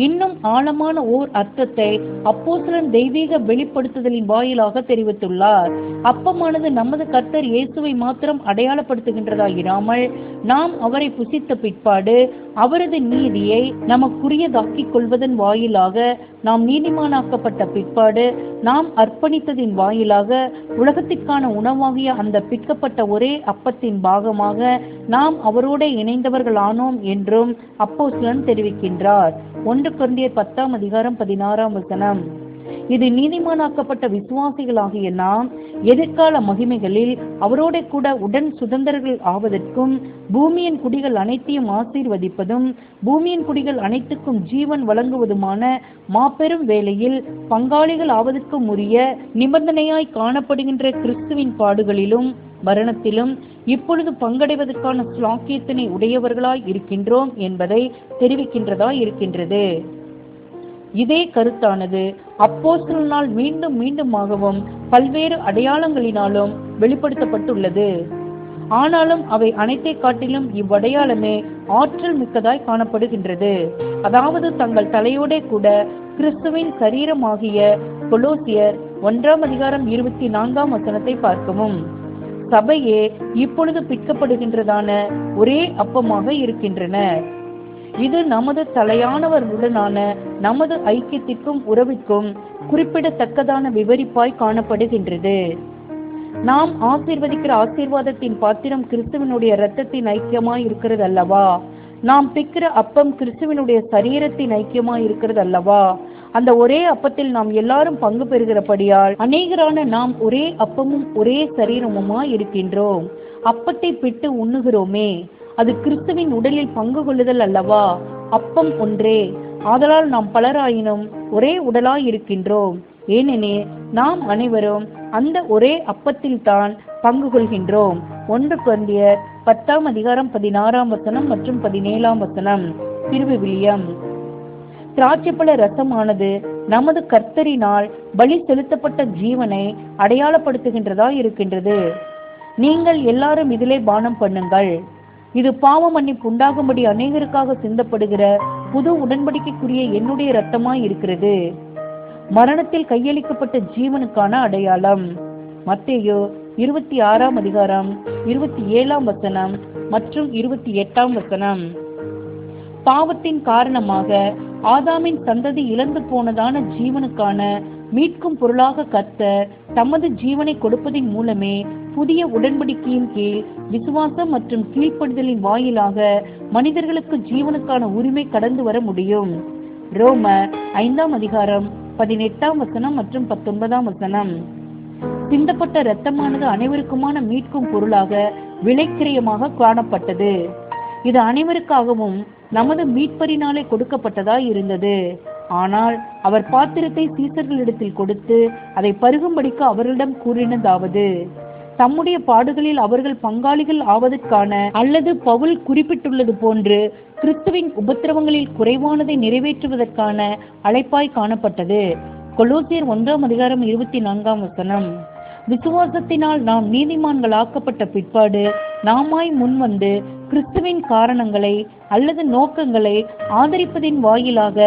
இன்னும் ஆழமான ஓர் அர்த்தத்தை அப்போஸ்தலன் தெய்வீக வெளிப்படுத்துதலின் வாயிலாக தெரிவித்துள்ளார். அப்பமானது நமது கர்த்தர் இயேசுவை மாத்திரம் அடையாளப்படுத்துகின்றதாயிராமல் நாம் அவரை புசித்த பிற்பாடு அவரது நீதியை நமக்குரியதாக்கிக் கொள்வதன் வாயிலாக, நாம் நீதிமானாக்கப்பட்ட பிற்பாடு நாம் அர்ப்பணித்ததின் வாயிலாக உலகத்திற்கான உணவாகிய அந்த பிற்கப்பட்ட ஒரே அப்பத்தின் பாகமாக நாம் அவரோடு இணைந்தவர்களானோம் என்றும் அப்போஸ்தலன் தெரிவிக்கின்றார். 1 கொரிந்தியர் 10:16. இது நீதிமானாக்கப்பட்ட விசுவாசிகளாகிய நாம் எதிர்கால மகிமைகளில் அவரோட கூட உடன் சுதந்திரர்கள் ஆவதற்கும், பூமியின் குடிகள் அனைத்தையும் ஆசீர்வதிப்பதும், பூமியின் குடிகள் அனைத்துக்கும் ஜீவன் வழங்குவதுமான மாபெரும் வேளையில் பங்காளிகள் ஆவதற்கும் உரிய நிபந்தனையாய் காணப்படுகின்ற கிறிஸ்துவின் பாடுகளிலும் மரணத்திலும் இப்பொழுது பங்கடைவதற்கான ஸ்லாக்கியத்தினை உடையவர்களாய் இருக்கின்றோம் என்பதை தெரிவிக்கின்றதாய் இருக்கின்றது. இதே கருத்தானது அப்போஸ்தலனால் மீண்டும் மீண்டுமாகவும் பல்வேறு அடையாளங்களினாலும் வெளிப்படுத்தப்பட்டுள்ளது. ஆனாலும் அவை அனைத்தை காட்டிலும் இவ்வடையாளமே ஆற்றல் மிக்கதாய் காணப்படுகின்றது. அதாவது தங்கள் தலையோட கூட கிறிஸ்துவின் சரீரமாகிய கொலோசியர் 1:24 பார்க்கவும். சபையே இப்பொழுது பிற்கப்படுகின்றதான ஒரே அப்பமாக இருக்கின்றன. இது நமது தலையானவர்களுடனான நமது ஐக்கியத்திற்கும் உறவிற்கும் குறிப்பிடத்தக்கதான விவரிப்பாய் காணப்படுகின்றது. நாம் ஆசீர்வதிக்கிற ஆசீர்வாதத்தின் பாத்திரம் கிறிஸ்துவனுடைய இரத்தத்தின் ஐக்கியமாய் இருக்கிறது அல்லவா? நாம் பிக்கிற அப்பம் கிறிஸ்துவனுடைய சரீரத்தின் ஐக்கியமாய் இருக்கிறது அல்லவா? அந்த ஒரே அப்பத்தில் நாம் எல்லாரும் பங்கு பெறுகிறபடியால் அநேகரான நாம் ஒரே அப்பமும் ஒரே சரீரமுமாய் இருக்கின்றோம். அப்பத்தை பிட்டு உண்ணுகிறோமே, அது கிறிஸ்துவின் உடலில் பங்கு கொள்ளுதல் அல்லவா? அப்பம் ஒன்றே, ஆதலால் நாம் பலராயினும் ஒரே உடலாய் இருக்கின்றோம். ஏனெனில் நாம் அனைவரும் அந்த ஒரே அப்பத்தில் தான் பங்கு கொள்கின்றோம். 1 கொரிந்தியர் 10:16 மற்றும் 17 திருவிவிலியம். திராட்சைப்பழ ரசமானது நமது கர்த்தரினால் பலி செலுத்தப்பட்ட ஜீவனை அடையாளப்படுத்துகின்றதா இருக்கின்றது. நீங்கள் எல்லாரும் இதிலே பானம் பண்ணுங்கள். இது பாவ மன்னிப்பு உண்டாகும்படி அநேகருக்காக சிந்தப்படுகிற புது உடன்படிக்கைக்குரிய என்னுடைய இரத்தமாய் இருக்கிறது. மரணத்தில் கையளிக்கப்பட்ட ஜீவனுக்கான அடையாளம். மத்தேயு 26:27 மற்றும் 28. பாவத்தின் காரணமாக ஆதாமின் சந்ததி இழந்து போனதான ஜீவனுக்கான மீட்கும் பொருளாக கர்த்தர் தமது ஜீவனை கொடுப்பதின் மூலமே புதிய உடன்படிக்கையின் கீழ் விசுவாசம் மற்றும் கீழ்ப்படுதலின் வாயிலாக மனிதர்களுக்கு ஜீவனுக்கான உரிமை கடந்து வர முடியும். ரோமர் 5:18 மற்றும் 19. சிந்தப்பட்ட இரத்தமானது அனைவருக்குமான மீட்கும் பொருளாக விலைக்கிரயமாக காணப்பட்டது. இது அனைவருக்காகவும் நமது மீட்பரினாலே கொடுக்கப்பட்டதாய் இருந்தது. ஆனால் அவர் பாத்திரத்தை சீசர்களிடத்தில் கொடுத்து அதை பருகும்படிக்கு அவர்களிடம் கூறினதாவது, தம்முடைய பாடுகளில் அவர்கள் பங்காளிகள் ஆவதற்கான, அல்லது பவுல் குறிப்பிட்டுள்ளது போன்று கிறிஸ்துவின் உபத்திரவங்களில் குறைவானதை நிறைவேற்றுவதற்கான அழைப்பாய் காணப்பட்டது. கொலோசியர் 1:24. விசுவாசத்தினால் நாம் நீதிமான்கள் ஆக்கப்பட்ட பிற்பாடு நாமாய் முன்வந்து கிறிஸ்துவின் காரணங்களை அல்லது நோக்கங்களை ஆதரிப்பதின் வாயிலாக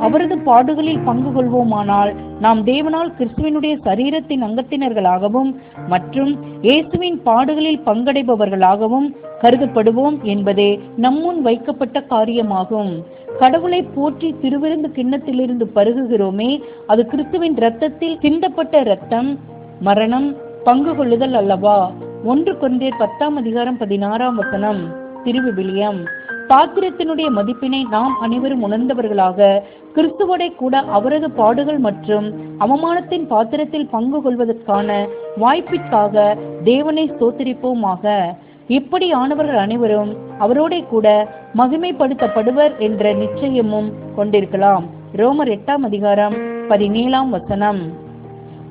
அவரது பாடுகளில் பங்கு கொள்வோமானால் நாம் தேவனால் கிறிஸ்துவனுடைய சரீரத்தின் அங்கத்தினர்களாகவும் மற்றும் இயேசுவின் பாடுகளில் பங்கடைபவர்களாகவும் கருதப்படுவோம் என்பதே நம்முன் வைக்கப்பட்ட காரியமாகும். கடவுளை போற்றி திருவிருந்து கிண்ணத்திலிருந்து பருகுகிறோமே, அது கிறிஸ்துவின் இரத்தத்தில் சிந்தப்பட்ட இரத்தம், மரணம், பங்கு கொள்ளுதல் அல்லவா? 1 கொரிந்தியர் 10:16 திருவிவிலியம். பாத்திரத்தினுடைய மதிப்பினை நாம் அனைவரும் உணர்ந்தவர்களாக கிறிஸ்துவோட கூட அவரது பாடுகள் மற்றும் அவமானத்தின் பாத்திரத்தில் பங்கு கொள்வதற்கான வாய்ப்பிற்காக தேவனை ஸ்தோத்திரிப்போமாக. இப்படி ஆனவர்கள் அனைவரும் அவரோட கூட மகிமைப்படுத்தப்படுவர் என்ற நிச்சயமும் கொண்டிருக்கலாம். ரோமர் 8:17.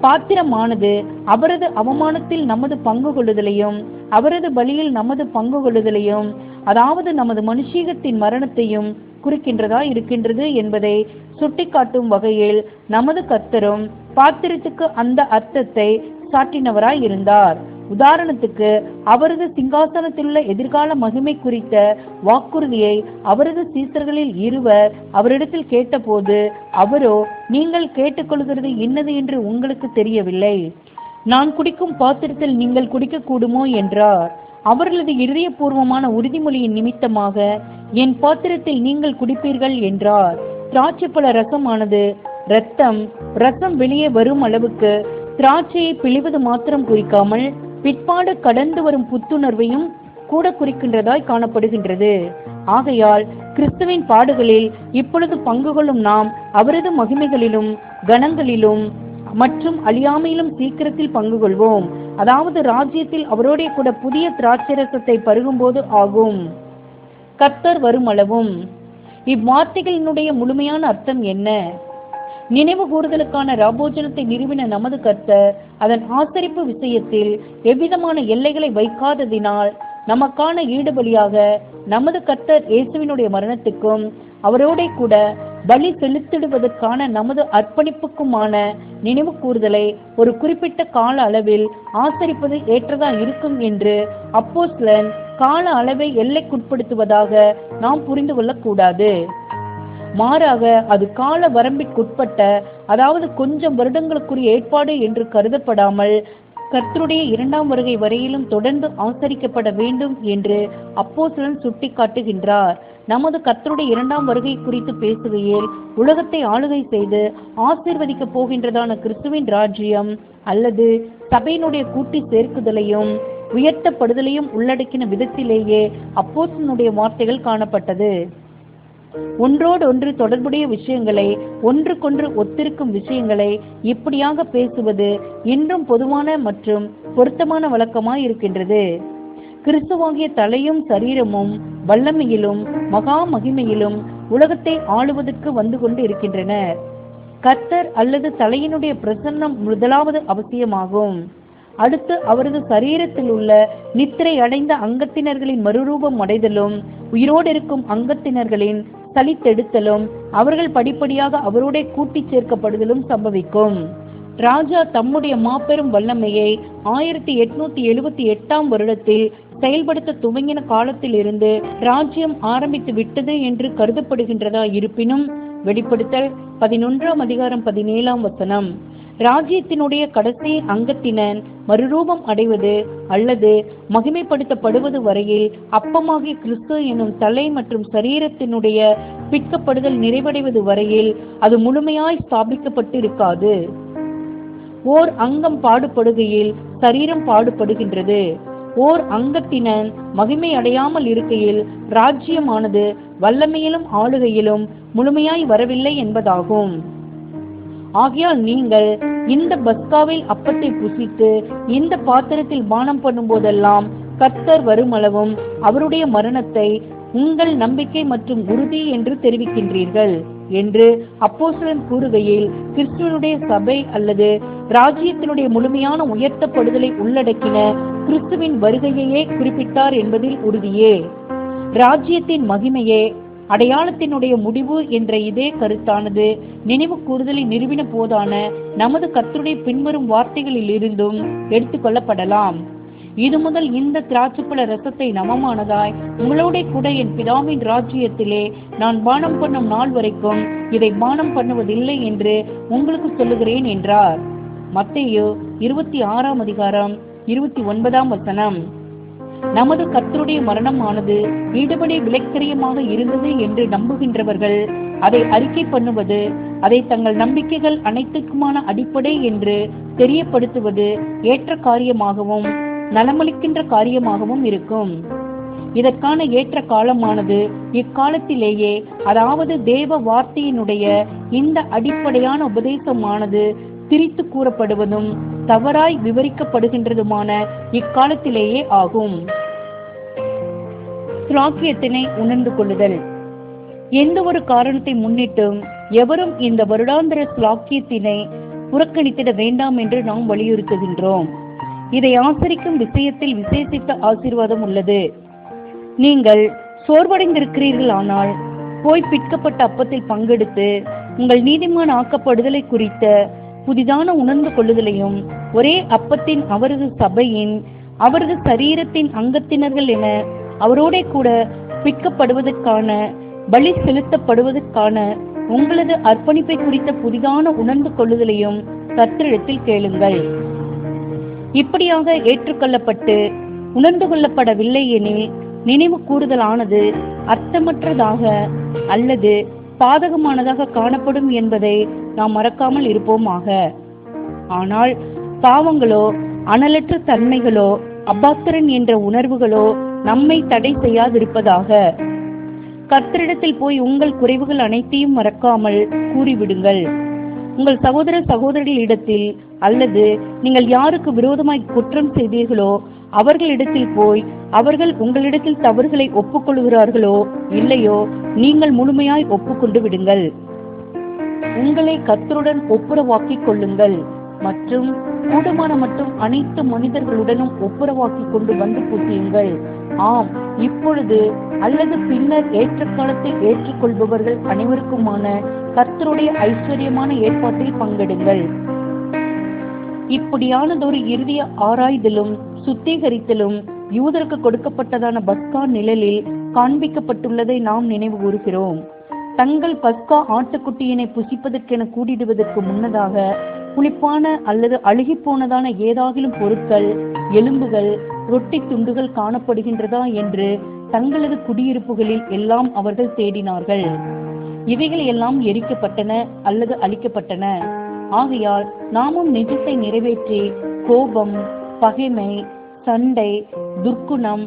பாத்திரமானது அவரது அவமானத்தில் நமது பங்கு கொள்ளுதலையும் அவரது பலியில் நமது பங்கு கொள்ளுதலையும், அதாவது நமது மனுஷீகத்தின் மரணத்தையும் குறிக்கின்றதா இருக்கின்றது என்பதை சுட்டிக்காட்டும் வகையில் நமது கர்த்தரும் பாத்திரத்துக்கு அந்த அர்த்தத்தை சாட்டினவராய் இருந்தார். உதாரணத்துக்கு, அவரது சிங்காசனத்திலுள்ள எதிர்கால மகிமை குறித்த வாக்குறுதியை அவரது சீசர்களில் இருவர் அவரிடத்தில் கேட்டபோது அவரோ, நீங்கள் கேட்டுக்கொள்கிறது இன்னது என்று உங்களுக்கு தெரியவில்லை, நான் குடிக்கும் பாத்திரத்தில் நீங்கள் குடிக்க கூடுமோ என்றார். அவர்களது இதயபூர்வமான உறுதிமொழியின் நிமித்தமாக என் பாத்திரத்தில் நீங்கள் குடிப்பீர்கள் என்றார். திராட்சைப்பழ ரசமானது ரசம் வெளியே வரும் அளவுக்கு திராட்சையை பிழிவது மாத்திரம் குறிக்காமல் பிற்பாடு கடந்து வரும் புத்துணர்வையும் கூட குறிக்கின்றதாய் காணப்படுகின்றது. ஆகையால் கிறிஸ்துவின் பாடுகளில் இப்பொழுது பங்கு கொள்ளும் நாம் அவரது மகிமைகளிலும் கணங்களிலும் மற்றும் அழியாமையிலும் சீக்கிரத்தில் பங்கு கொள்வோம். அதாவது ராஜ்யத்தில் அவரோட கூட புதிய திராட்சரசத்தை பருகும்போது ஆகும். கர்த்தர் வருமளவும். இவ்வார்த்தைகளினுடைய முழுமையான அர்த்தம் என்ன? நினைவு கூறுதலுக்கான ராபோஜனத்தை நிறுவின நமது கர்த்தர் அதன் ஆசரிப்பு விஷயத்தில் எவ்விதமான எல்லைகளை வைக்காததினால் நமக்கான ஈடுபலியாக நமது கர்த்தர் இயேசுவினுடைய மரணத்துக்கும் அவரோட கூட பலி செலுத்திடுவதற்கான நமது அர்ப்பணிப்புக்குமான நினைவு கூறுதலை ஒரு குறிப்பிட்ட கால அளவில் ஆசரிப்பது ஏற்றதா இருக்கும் என்று அப்போஸ்தலன் கால அளவை எல்லைக்குட்படுத்துவதாக நாம் புரிந்து கொள்ளக்கூடாது. மாறாக அது கால வரம்பிற்குட்பட்ட, அதாவது கொஞ்சம் வருடங்களுக்குரிய ஏற்பாடு என்று கருதப்படாமல் கர்த்தருடைய இரண்டாம் வருகை வரையிலும் தொடர்ந்து ஆசரிக்கப்பட வேண்டும் என்று அப்போஸ்தலன் சுட்டி காட்டுகின்றார். நமது கர்த்தருடைய இரண்டாம் வருகை குறித்து பேசுகையில் உலகத்தை ஆளுகை செய்து ஆசீர்வதிக்க போகின்றதான கிறிஸ்துவின் ராஜ்யம் அல்லது சபையினுடைய கூட்டி சேர்க்குதலையும் உயர்த்தப்படுதலையும் உள்ளடக்கின விதத்திலேயே அப்போஸ்தலனுடைய வார்த்தைகள் காணப்பட்டது. ஒன்றோடு ஒன்று தொடர்புடைய விஷயங்களை, ஒன்றுக்கொன்று ஒத்திருக்கும் விஷயங்களை இப்படியாக பேசுவது இன்றும் பொதுவான மற்றும் பொருத்தமான வழக்கமாய் இருக்கின்றது. கிறிஸ்துவாகிய தலையும் சரீரமும் வல்லமையிலும் மகா மகிமையிலும் உலகத்தை ஆளுவதற்கு வந்து கொண்டு இருக்கின்றனர். கர்த்தர் அல்லது தலையினுடைய பிரசன்னம் முதலாவது அவசியமாகும். அடுத்து அவரது சரீரத்தில் உள்ள நித்திரை அடைந்த அங்கத்தினர்களின் மறுரூபம் அடைதலும் உயிரோடு இருக்கும் அங்கத்தினர்களின் சலித்தெடுத்தலும் அவர்கள் படிப்படியாக அவரோட கூட்டி சேர்க்கப்படுதலும் சம்பவிக்கும். ராஜா தம்முடைய மாபெரும் வல்லமையை 1878 வருடத்தில் செயல்படுத்த துவங்கின காலத்தில் இருந்து ராஜ்யம் ஆரம்பித்து விட்டது என்று கருதப்படுகின்றதா இருப்பினும் வெளிப்படுத்தல் 11:17 ராஜ்யத்தினுடைய கடைசி அங்கத்தினன் மறுரூபம் அடைவது அல்லது மகிமைப்படுத்தப்படுவது வரையில் அப்பமாகிய கிறிஸ்து எனும் தலை மற்றும் சரீரத்தினுடைய பிற்கப்படுதல் நிறைவடைவது வரையில் அது முழுமையாய் ஸ்தாபிக்கப்பட்டு இருக்காது. ஓர் அங்கம் பாடுபடுகையில் சரீரம் பாடுபடுகின்றது. ஓர் அங்கத்தினன் மகிமை அடையாமல் இருக்கையில் ராஜ்யமானது வல்லமையிலும் ஆளுகையிலும் முழுமையாய் வரவில்லை என்பதாகும். ஆகையால் நீங்கள் இந்த பஸ்காவில் அப்பத்தை புசித்து இந்த பாத்திரத்தில் பானம் பண்ணும் போதெல்லாம் கர்த்தர் வருமளவும் அவருடைய மரணத்தை உங்கள் நம்பிக்கை மற்றும் உறுதி என்று தெரிவிக்கின்றீர்கள் என்று அப்போஸ்தலன் கூறுகையில் கிறிஸ்துவனுடைய சபை அல்லது ராஜ்யத்தினுடைய முழுமையான உயர்த்தப்படுதலை உள்ளடக்கின கிறிஸ்துவின் வருகையையே குறிப்பிட்டார் என்பதில் உறுதியே. ராஜ்யத்தின் மகிமையே அடையாளத்தினுடைய முடிவு என்ற இதே கருத்தானது நினைவு கூறுதலை நிறுவின போதான நமது கர்த்தருடைய பின்வரும் வார்த்தைகளில் இருந்தும் எடுத்துக்கொள்ளப்படலாம். இது முதல் இந்த திராட்சைப்பழ ரசத்தை நவமானதாய் உங்களோட கூட என் பிதாவின் ராஜ்யத்திலே நான் பானம் பண்ணும் நாள் வரைக்கும் இதை பானம் பண்ணுவதில்லை என்று உங்களுக்கு சொல்லுகிறேன் என்றார். மத்தேயு 26:29. நமது கர்த்தருடைய மரணமானது ஈடுபடி விலைக்கரியமாக இருந்தது என்று நம்புகின்றவர்கள் அதை அறிக்கை பண்ணுவது, அதை தங்கள் நம்பிக்கைகள் அனைத்துக்குமான அடிப்படை என்று தெரியப்படுத்துவது ஏற்ற காரியமாகவும் நலமளிக்கின்ற காரியமாகவும் இருக்கும். இதற்கான ஏற்ற காலமானது இக்காலத்திலேயே, அதாவது தேவ வார்த்தையினுடைய இந்த அடிப்படையான உபதேசமானது திரித்து கூறப்படுவதும் தவறாய் விவரிக்கப்படுகின்றதுமான இக்காலத்திலேயே ஆகும். ஸ்லாக்கியத்தினை உணர்ந்து கொள்ளுதல். எந்த ஒரு காரணத்தை முன்னிட்டும் எவரும் இந்த வருடாந்திர ஸ்லாக்கியத்தினை புறக்கணித்திட வேண்டாம் என்று நாம் வலியுறுத்துகின்றோம். இதை ஆசரிக்கும் விஷயத்தில் விசேஷித்த ஆசீர்வாதம் உள்ளது. நீங்கள் சோர்வடைந்திருக்கிறீர்கள் ஆனால் போய் பிற்கப்பட்ட அப்பத்தில் பங்கெடுத்து உங்கள் நீதிமான் ஆக்கப்படுதலை குறித்த புதிதான உணர்ந்து கொள்ளுதலையும் ஒரே அப்பத்தின் அவரது சபையின் அவரது சரீரத்தின் அங்கத்தினர்கள் என அவரோட கூட பிற்கப்படுவதற்கான பலி செலுத்தப்படுவதற்கான உங்களது அர்ப்பணிப்பை குறித்த புதிதான உணர்ந்து கொள்ளுதலையும் கர்த்தரிடத்தில் கேளுங்கள். இப்படியாக ஏற்றுக்கொள்ளப்பட்டு உணர்ந்து கொள்ளப்படவில்லை எனில் நினைவு கூறுதலானது அர்த்தமற்றதாக அல்லது பாதகமானதாக காணப்படும் என்பதை நாம் மறக்காமல் இருப்போமாக. ஆனால் பாவங்களோ அனலற்ற தன்மைகளோ அபாத்திரன் என்ற உணர்வுகளோ நம்மை தடை செய்யாதிருப்பதாக. கர்த்தரிடத்தில் போய் உங்கள் குறைவுகள் அனைத்தையும் மறக்காமல் கூறிவிடுங்கள். உங்கள் சகோதர சகோதரிகளிடத்தில் அல்லது நீங்கள் யாருக்கு விரோதமாய் குற்றம் செய்தீர்களோ அவர்களிடத்தில் போய் அவர்கள் உங்களிடத்தில் தவறுகளை ஒப்புக்கொள்கிறார்களோ இல்லையோ நீங்கள் முழுமையாய் ஒப்புக்கொண்டு விடுங்கள். உங்களை கர்த்தருடன் ஒப்புரவாக்கிக் கொள்ளுங்கள் மற்றும் கூடுமான மட்டும் அனைத்து மனிதர்களுடனும் ஒப்புரவாக்கிக் கொண்டு வந்து கூட்டியுங்கள். ஆம், இப்பொழுது அல்லது பின்னர் ஏற்ற காலத்தில் ஏற்றுக்கொள்பவர்கள் அனைவருக்குமான கர்த்தருடைய ஐஸ்வர்யமான ஏற்பாட்டில் பங்கெடுங்கள். இப்படியானதொரு இறுதிய ஆராய்தலும் சுத்திகரித்தலும் யூதருக்கு கொடுக்கப்பட்டதான பஸ்கா நிழலில் காண்பிக்கப்பட்டுள்ளதை நாம் நினைவு கூறுகிறோம். தங்கள் பஸ்கா ஆட்டுக்குட்டியினை புசிப்பதற்கென கூடிடுவதற்கு முன்னதாக புளிப்பான அல்லது அழுகி போனதான ஏதாகிலும் பொருட்கள், எலும்புகள், ரொட்டி துண்டுகள் காணப்படுகின்றதா என்று தங்களது குடியிருப்புகளில் எல்லாம் அவர்கள் தேடினார்கள். இவைகள் எல்லாம் எரிக்கப்பட்டன அல்லது அழிக்கப்பட்டன. ஆகையால் நாமும் நிஜத்தை நிறைவேற்றி கோபம், பகைமை, சண்டை, துர்க்குணம்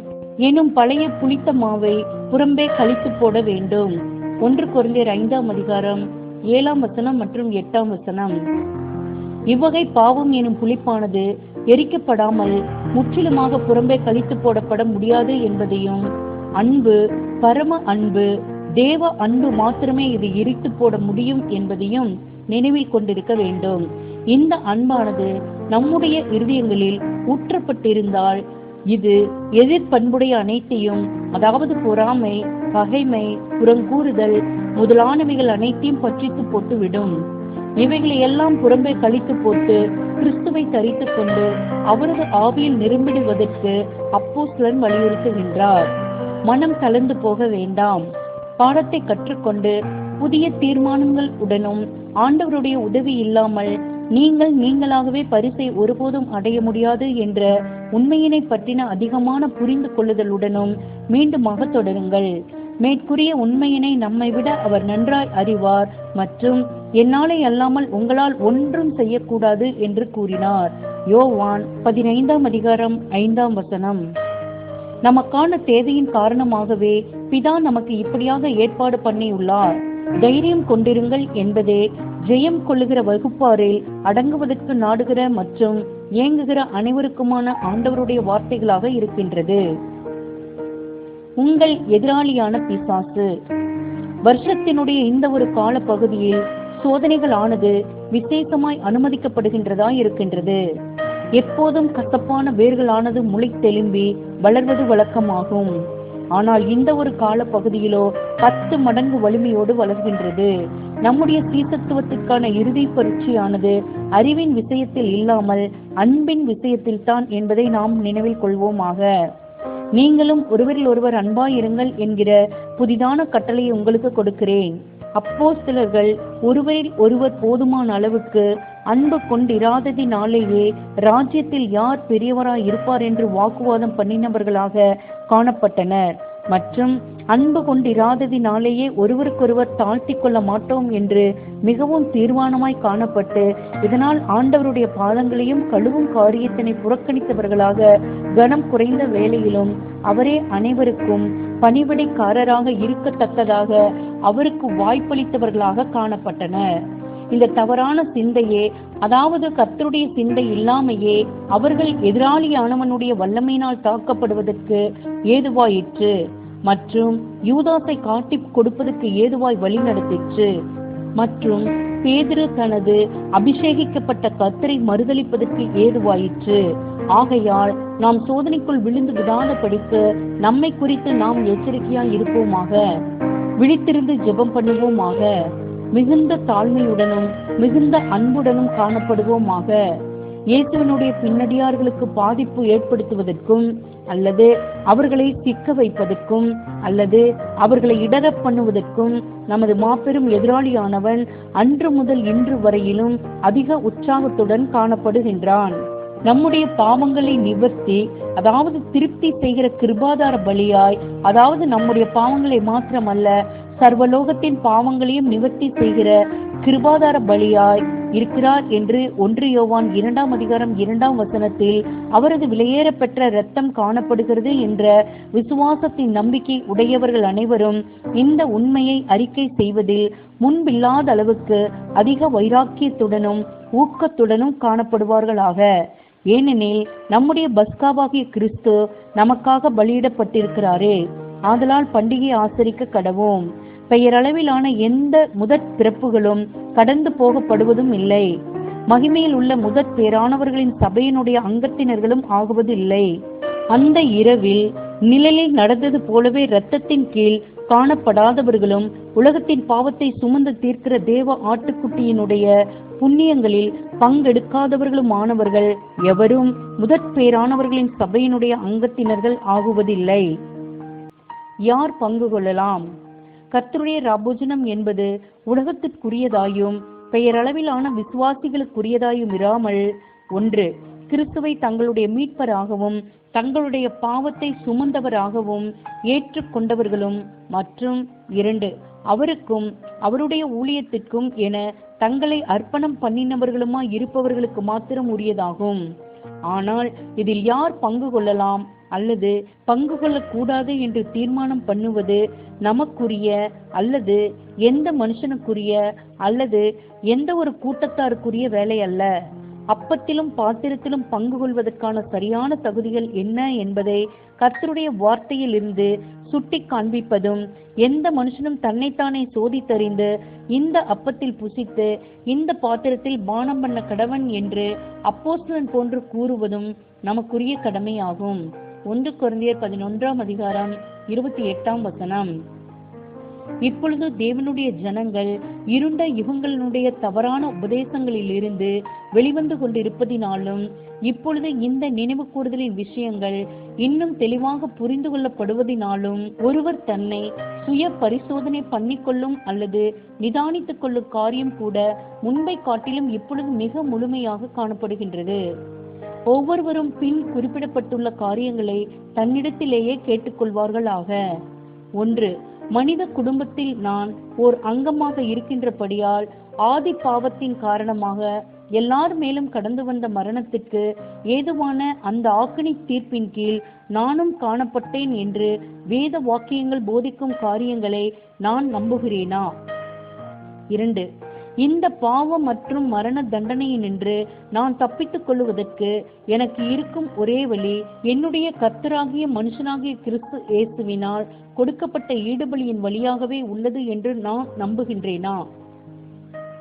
எனும் பழைய புளித்த மாவை புறம்பே கழித்து போட வேண்டும். 1 கொரிந்தியர் 5ஆம் அதிகாரம் 7ஆம் வசனம் மற்றும் 8ஆம் வசனம். இவ்வகை பாவம் எனும் புளிப்பானது எரிக்கப்படாமல் முற்றிலுமாக புறம்பே கழித்து போடப்பட முடியாது என்பதையும், அன்பு, பரம அன்பு, தேவ அன்பு மாத்திரமே இது எரித்து போட முடியும் என்பதையும் நினைவில் கொண்டிருக்க வேண்டும். இந்த அன்பானது நம்முடைய இருதயங்களில் ஊற்றப்பட்டிருந்தால் இது எதிர்பண்புடைய அனைத்தையும், அதாவது பொறாமை, பகைமை, புறங்கூறுதல் முதலானவைகள் அனைத்தையும் பற்றித்து போட்டுவிடும். இவைகளை எல்லாம் புறம்பே கழித்து போட்டு கிறிஸ்துவை தரித்துக் கொண்டு அவரது ஆவியில் நிரம்பிடுவதற்கு அப்போஸ்தலன் வலியுறுத்துகின்றார். மனம் தளர்ந்து போக வேண்டாம். பாடத்தை கற்றுக்கொண்டு புதிய தீர்மானங்கள் உடனும் ஆண்டவருடைய உதவி இல்லாமல் நீங்களாகவே பரிசை ஒருபோதும் அடைய முடியாது என்ற உண்மையினை பற்றின அதிகமான புரிந்து கொள்ளுதலுடனும் மீண்டுமாக தொடருங்கள். மேற்கூறிய உண்மையினை நம்மை விட அவர் நன்றாய் அறிவார் மற்றும் என்னாலே அல்லாமல் உங்களால் ஒன்றும் செய்யக்கூடாது என்று கூறினார். யோவான் 15ஆம் அதிகாரம் 5ஆம் வசனம். நமக்கான தேவையின் காரணமாகவே பிதா நமக்கு இப்படியாக ஏற்பாடு பண்ணியுள்ளார். தைரியம் கொண்டிருங்கள் என்பதே ஜெயம் கொள்ளுகிற வகுப்பாரில் அடங்குவதற்கு நாடுகிற மற்றும் ஏங்குகிற அனைவருக்குமான ஆண்டவருடைய வார்த்தைகளாக இருக்கின்றது. உங்கள் எதிராளியான பிசாசு. வருஷத்தினுடைய இந்த ஒரு கால பகுதியில் சோதனைகள் ஆனது விசேஷமாய் அனுமதிக்கப்படுகின்றதா இருக்கின்றது. எப்போதும் கசப்பான வேர்களானது முளைத்தெலும்பி வளர்வது வழக்கமாகும். ஆனால் இந்த ஒரு கால பகுதியிலோ 10 மடங்கு வலிமையோடு வளர்கின்றது. நம்முடைய சீசத்துவத்திற்கான இறுதி பரீட்சையானது அறிவின் விஷயத்தில் இல்லாமல் அன்பின் விஷயத்தில் தான் என்பதை நாம் நினைவில் கொள்வோமாக. நீங்களும் ஒருவரில் ஒருவர் அன்பாயிருங்கள் என்கிற புதிதான கட்டளையை உங்களுக்கு கொடுக்கிறேன். அப்போஸ்தலர்கள் ஒருவரில் ஒருவர் போதுமான அளவுக்கு அன்பு கொண்டிராததினாலேயே ராஜ்யத்தில் யார் பெரியவராய் இருப்பார் என்று வாக்குவாதம் பண்ணினவர்களாக காணப்பட்டனர் மற்றும் அன்பு கொண்டிராததினாலேயே ஒருவருக்கொருவர் தாழ்த்தி கொள்ள மாட்டோம் என்று மிகவும் தீர்மானமாய் காணப்பட்டு இதனால் ஆண்டவருடைய பாதங்களையும் கழுவும் காரியத்தினை புறக்கணித்தவர்களாக கனம் குறைந்த வேளையிலும் அவரே அனைவருக்கும் பணிவிடைக்காரராக இருக்கத்தக்கதாக அவருக்கு வாய்ப்பளித்தவர்களாக காணப்பட்டனர். இந்த தவறான சிந்தையே, அதாவது கர்த்தருடைய சிந்தை இல்லாமையே அவர்கள் எதிராளியானவனுடைய வல்லமையினால் தாக்கப்படுவதற்கு ஏதுவாயிற்று மற்றும் யூதாசை காட்டி கொடுப்பதற்கு ஏதுவாய் வழி நடத்திற்று மற்றும் பேதுரு தனது அபிஷேகிக்கப்பட்ட கர்த்தரை மறுதலிப்பதற்கு ஏதுவாயிற்று. ஆகையால் நாம் சோதனைக்குள் விழுந்து விடாதபடிக்கு நம்மை குறித்து நாம் எச்சரிக்கையாய் இருப்போமாக. விழித்திருந்து ஜெபம் பண்ணுவோமாக. மிகுந்த தாழ்மையுடனும் மிகுந்த அன்புடனும் காணப்படுவோமாக. இயேசுவினுடைய பின்னடியார்களுக்கு பாதிப்பு ஏற்படுத்துவதற்கும் அல்லது அவர்களை சிக்க வைப்பதற்கும் அல்லது அவர்களை இடர பண்ணுவதற்கும் நமது மாபெரும் எதிராளியானவன் அன்று முதல் இன்று வரையிலும் அதிக உற்சாகத்துடன் காணப்படுகின்றான். நம்முடைய பாவங்களை நிவர்த்தி, அதாவது திருப்தி செய்கிற கிருபாதார பலியாய், அதாவது நம்முடைய பாவங்களை மாத்திரமல்ல சர்வலோகத்தின் பாவங்களையும் நிவர்த்தி செய்கிற கிருபாதார பலியாய் இருக்கிறார் என்று 1 யோவான் 2ஆம் அதிகாரம் 2ஆம் வசனத்தில் அவரது விலையேறப்பெற்ற இரத்தம் காணப்படுகிறது என்ற விசுவாசத்தின் நம்பிக்கை உடையவர்கள் அனைவரும் இந்த உண்மையை அறிக்கை செய்வதில் முன்பில்லாத அளவுக்கு அதிக வைராக்கியத்துடனும் ஊக்கத்துடனும் காணப்படுவார்களாக. ஏனெனில் நம்முடைய பஸ்காவாகிய கிறிஸ்து நமக்காக பலியிடப்பட்டிருக்கிறாரே. ஆதலால் பண்டிகை ஆசரிக்க கடவோம். பெயரளவிலான எந்த முதற் பிறப்புகளும் கடந்து போகப்படுவதும் இல்லை. மகிமையில் உள்ள முதற் பேரானவர்களின் சபையினுடைய அங்கத்தினர்களும் ஆகுவது இல்லை. அந்த இரவில் நிழலில் நடந்தது போலவே இரத்தத்தின் கீழ் காணப்படாதவர்களும் உலகத்தின் பாவத்தை சுமந்து தீர்க்கிற தேவ ஆட்டுக்குட்டியினுடைய புண்ணியங்களில் பங்கெடுக்காதவர்களுமானவர்கள் எவரும் முதற் பேரானவர்களின் சபையினுடைய அங்கத்தினர்கள் ஆகுவதில்லை. யார் பங்கு கொள்ளலாம்? கர்த்தருடைய ராபோஜனம் என்பது உலகத்திற்குரியதாயும் பெயரளவிலான விசுவாசிகளுக்குரியதாயும் இராமல், 1. கிறிஸ்துவை தங்களுடைய மீட்பராகவும் தங்களுடைய பாவத்தை சுமந்தவராகவும் ஏற்றுக்கொண்டவர்களும், மற்றும் 2. அவருக்கும் அவருடைய ஊழியத்திற்கும் என தங்களை அர்ப்பணம் பண்ணினவர்களுமாய் இருப்பவர்களுக்கு மாத்திரம் உரியதாகும். ஆனால் இதில் யார் பங்கு கொள்ளலாம் அல்லது பங்கு கொள்ளக்கூடாது என்று தீர்மானம் பண்ணுவது நமக்குரிய அல்லது எந்த மனுஷனுக்குரிய அல்லது எந்த ஒரு கூட்டத்தாருக்குரிய வேலை அல்ல. அப்பத்திலும் பாத்திரத்திலும் பங்கு கொள்வதற்கான சரியான தகுதிகள் என்ன என்பதை கர்த்தருடைய வார்த்தையில் இருந்து சுட்டி காண்பிப்பதும், எந்த மனுஷனும் தன்னைத்தானே சோதித்தறிந்து இந்த அப்பத்தில் புசித்து இந்த பாத்திரத்தில் பானம் பண்ண கடவன் என்று அப்போஸ்தலன் போன்று கூறுவதும் நமக்குரிய கடமையாகும். 1 கொரிந்தியர் 11ஆம் அதிகாரம் 28ஆம் வசனம். இப்பொழுது தேவனுடைய ஜனங்கள் இருண்ட யுகங்களினுடைய தவறான உபதேசங்களில் இருந்து வெளிவந்து கொண்டிருப்பதினாலும், இப்பொழுது இந்த நினைவு கூறுதலின் விஷயங்கள் இன்னும் தெளிவாக புரிந்து கொள்ளப்படுவதினாலும், ஒருவர் தன்னை சுய பரிசோதனை பண்ணிக்கொள்ளும் அல்லது நிதானித்துக் கொள்ளும் காரியம் கூட முன்பை காட்டிலும் இப்பொழுது மிக முழுமையாக காணப்படுகின்றது. ஒவ்வொருவரும் பின் குறிப்பிடப்பட்டுள்ள காரியங்களை தன்னிடத்திலேயே கேட்டுக்கொள்வார்களாக. 1. மனித குடும்பத்தில் நான் ஓர் அங்கமாக இருக்கின்றபடியால் ஆதி பாவத்தின் காரணமாக எல்லார் மேலும் கடந்து வந்த மரணத்திற்கு ஏதுவான அந்த ஆக்கினை தீர்ப்பின் கீழ் நானும் காணப்பட்டேன் என்று வேத வாக்கியங்கள் போதிக்கும் காரியங்களை நான் நம்புகிறேனா? 2. இந்த பாவம் மற்றும் மரண தண்டனையினின்று நான் தப்பித்துக் கொள்வதற்கு எனக்கு இருக்கும் ஒரே வழி என்னுடைய கர்த்தராகிய மனுஷனாகிய கிறிஸ்து இயேசுவினால் கொடுக்கப்பட்ட ஈடுபலியின் வழியாகவே உள்ளது என்று நான் நம்புகின்றேனா?